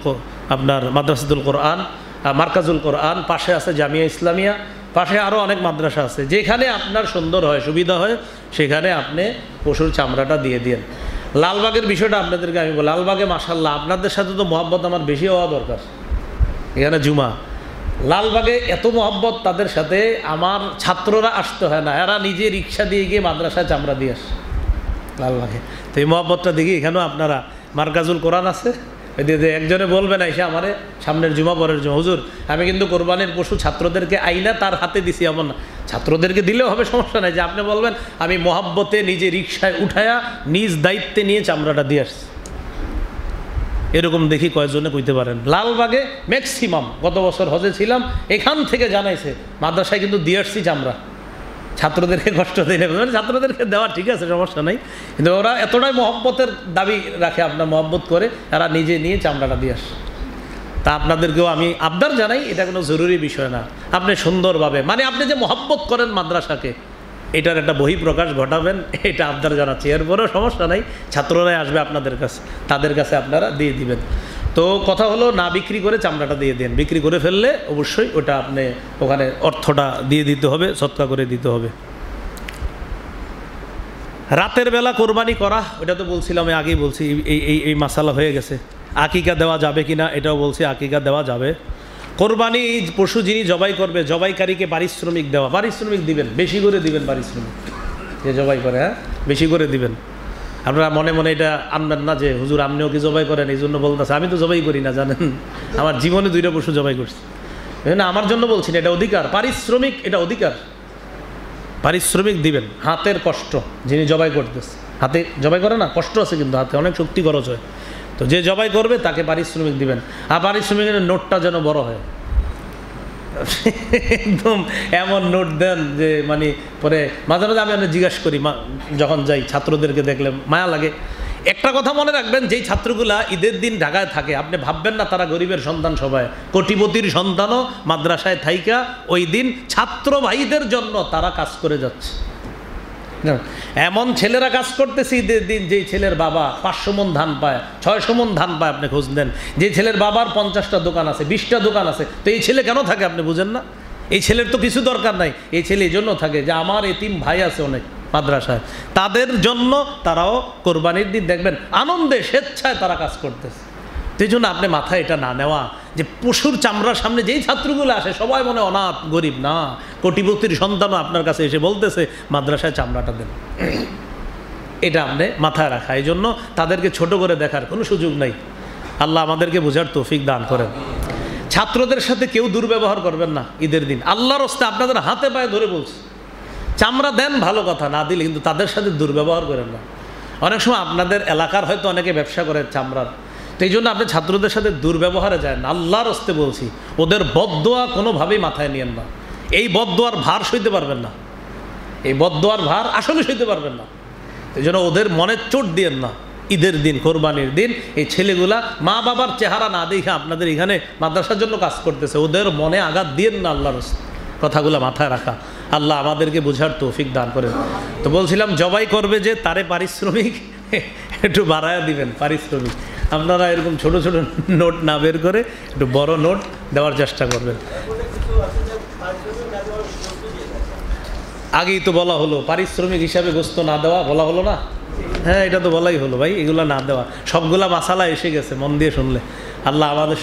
কোরআন, মার্কাজুল কোরআন, পাশে আছে জামিয়া ইসলামিয়া, পাশে আরও অনেক মাদ্রাসা আছে। যেখানে আপনার সুন্দর হয়, সুবিধা হয়, সেখানে আপনি পশুর চামড়াটা দিয়ে দেন। লালবাগের বিষয়টা আপনাদেরকে আমি বলি, লালবাগে মাশাআল্লাহ আপনাদের সাথে তো মহব্বত আমার বেশি হওয়া দরকার। এখানে জুমা, লালবাগে এত মহব্বত তাদের সাথে, আমার ছাত্ররা আসতে হয় না, এরা নিজে রিক্সা দিয়ে গিয়ে মাদ্রাসায় চামড়া দিয়ে আসে লালবাগে। তো এই মহব্বতটা দেখি এখানেও আপনারা, মার্কাজুল কোরআন আছে, একজনে বলবে না এসে আমারে সামনের জুমা পরের জুমা, হুজুর আমি কিন্তু কোরবানির পশু ছাত্রদেরকে আইনা তার হাতে দিছি, এমন না, ছাত্রদেরকে দিলেও হবে, সমস্যা নাই, যে আপনি বলবেন আমি মহব্বতে নিজে রিক্সায় উঠায়া নিজ দায়িত্বে নিয়ে চামড়াটা দিয়ে আসছি। এরকম দেখি কয়েকজনে কইতে পারেন। লালবাগে ম্যাক্সিমাম, গত বছর হজে ছিলাম, এখান থেকে জানাইছে মাদ্রাসায় কিন্তু দিয়ে আসছি চামড়া, ছাত্রদেরকে কষ্ট দিই না, ছাত্রদেরকে দেওয়া ঠিক আছে, সমস্যা নাই, কিন্তু ওরা এতটাই মহব্বতের দাবি রাখে, আপনার মহব্বত করে এরা নিজে নিয়ে চামড়াটা দিয়ে আসে। তা আপনাদেরকেও আমি আবদার জানাই, এটা কোনো জরুরি বিষয় না, আপনি সুন্দরভাবে, মানে আপনি যে মহব্বত করেন মাদ্রাসাকে, এটার একটা বহিঃপ্রকাশ ঘটাবেন, এটা আবদার জানাচ্ছি। এরপরেও সমস্যা নাই, ছাত্ররাই আসবে আপনাদের কাছে, তাদের কাছে আপনারা দিয়ে দিবেন। তো কথা হলো, না বিক্রি করে চামড়াটা দিয়ে দেন, বিক্রি করে ফেললে অবশ্যই ওটা আপনি ওখানে অর্থটা দিয়ে দিতে হবে, সৎকা করে দিতে হবে। রাতের বেলা কোরবানি করা, ওটা তো বলছিলাম, আমি আগেই বলছি, এই মাসালা হয়ে গেছে। আকিকা দেওয়া যাবে কিনা এটাও বলছি, আকিকা দেওয়া যাবে। কোরবানি পশু যিনি জবাই করবে, জবাইকারীকে পারিশ্রমিক দেওয়া, পারিশ্রমিক দিবেন, বেশি করে দিবেন পারিশ্রমিক, যে জবাই করে, হ্যাঁ বেশি করে দিবেন। আপনারা মনে মনে এটা আনবেন না যে হুজুর আপনিও কি জবাই করেন এই জন্য বলতেছে, আমি তো জবাই করি না, জানেন আমার জীবনে 2টা পশু জবাই করছি, না আমার জন্য বলছি না, এটা অধিকার, পারিশ্রমিক, এটা অধিকার, পারিশ্রমিক দিবেন। হাতের কষ্ট, যিনি জবাই করতেছে, হাতে জবাই করে না, কষ্ট আছে কিন্তু হাতে অনেক শক্তি খরচ হয়, তো যে জবাই করবে তাকে পারিশ্রমিক দিবেন। আর পারিশ্রমিকের নোটটা যেন বড় হয়, একদম এমন নোট দেন যে মানে পরে মাঝে মাঝে আমি জিজ্ঞাসা করি, যখন যাই ছাত্রদেরকে দেখলে মায়া লাগে। একটা কথা মনে রাখবেন, যেই ছাত্রগুলা ঈদের দিন ঢাকায় থাকে, আপনি ভাববেন না তারা গরিবের সন্তান, সবাই কোটিপতির সন্তানও মাদ্রাসায় থাইকা ওই দিন ছাত্র ভাইদের জন্য তারা কাজ করে যাচ্ছে। এমন ছেলেরা কাজ করতেছে ঈদের দিন, যেই ছেলের বাবা 500 মণ ধান পায়, 600 মণ ধান পায়, আপনি খোঁজ দেন, যে ছেলের বাবার 50টা দোকান আছে, 20টা দোকান আছে, তো এই ছেলে কেন থাকে আপনি বুঝেন না? এই ছেলের তো কিছু দরকার নাই, এই ছেলে এই জন্য থাকে যে আমার এতিম ভাই আছে অনেক মাদ্রাসায়, তাদের জন্য তারাও কোরবানির দিন দেখবেন আনন্দে স্বেচ্ছায় তারা কাজ করতেছে। সেই জন্য আপনি মাথায় এটা না নেওয়া যে পশুর চামড়ার সামনে যেই ছাত্রগুলো আসে সবাই মনে অনাথ গরিব, না, কোটিপতির সন্তানও আপনার কাছে এসে বলতেছে মাদ্রাসায় চামড়াটা দেন, এটা আপনি মাথায় রাখা। এই জন্য তাদেরকে ছোট করে দেখার কোনো সুযোগ নাই। আল্লাহ আমাদেরকে বোঝার তৌফিক দান করেন। ছাত্রদের সাথে কেউ দুর্ব্যবহার করবেন না ঈদের দিন, আল্লাহর রাস্তায় আপনাদের হাতে পায়ে ধরে বলছি, চামড়া দেন ভালো কথা, না দিলে কিন্তু তাদের সাথে দুর্ব্যবহার করেন না। অনেক সময় আপনাদের এলাকার হয়তো অনেকে ব্যবসা করে চামড়ার, তো এই জন্য আপনি ছাত্রদের সাথে দুর্ব্যবহারে যায় না, আল্লাহর রাস্তায় বলছি, ওদের বদদোয়া কোনোভাবেই মাথায় নিয়েন না, এই বদদোয়ার ভার সইতে পারবেন না, এই বদদোয়ার ভার আসলে সইতে পারবেন না। এই জন্য ওদের মনে চোট দিয়েন না। ঈদের দিন, কোরবানির দিন এই ছেলেগুলা মা বাবার চেহারা না দেখে আপনাদের এখানে মাদ্রাসার জন্য কাজ করতেছে, ওদের মনে আঘাত দিয়েন না, আল্লাহর রাস্তায় কথাগুলো মাথায় রাখা। আল্লাহ আমাদেরকে বোঝার তৌফিক দান করেন। তো বলছিলাম, জবাই করবে যে তারে পারিশ্রমিক একটু বাড়ায়া দিবেন, পারিশ্রমিক আপনারা এরকম ছোট ছোট নোট না বের করে একটু বড় নোট দেওয়ার চেষ্টা করবেন। আগেই তো বলা হলো পারিশ্রমিক হিসাবে গোস্ত না দেওয়া, বলা হলো না? হ্যাঁ, এটা তো বলাই হলো ভাই, এগুলো না দেওয়া, সবগুলা মাসালা এসে গেছে, মন দিয়ে শুনলে। আল্লাহ আমাদের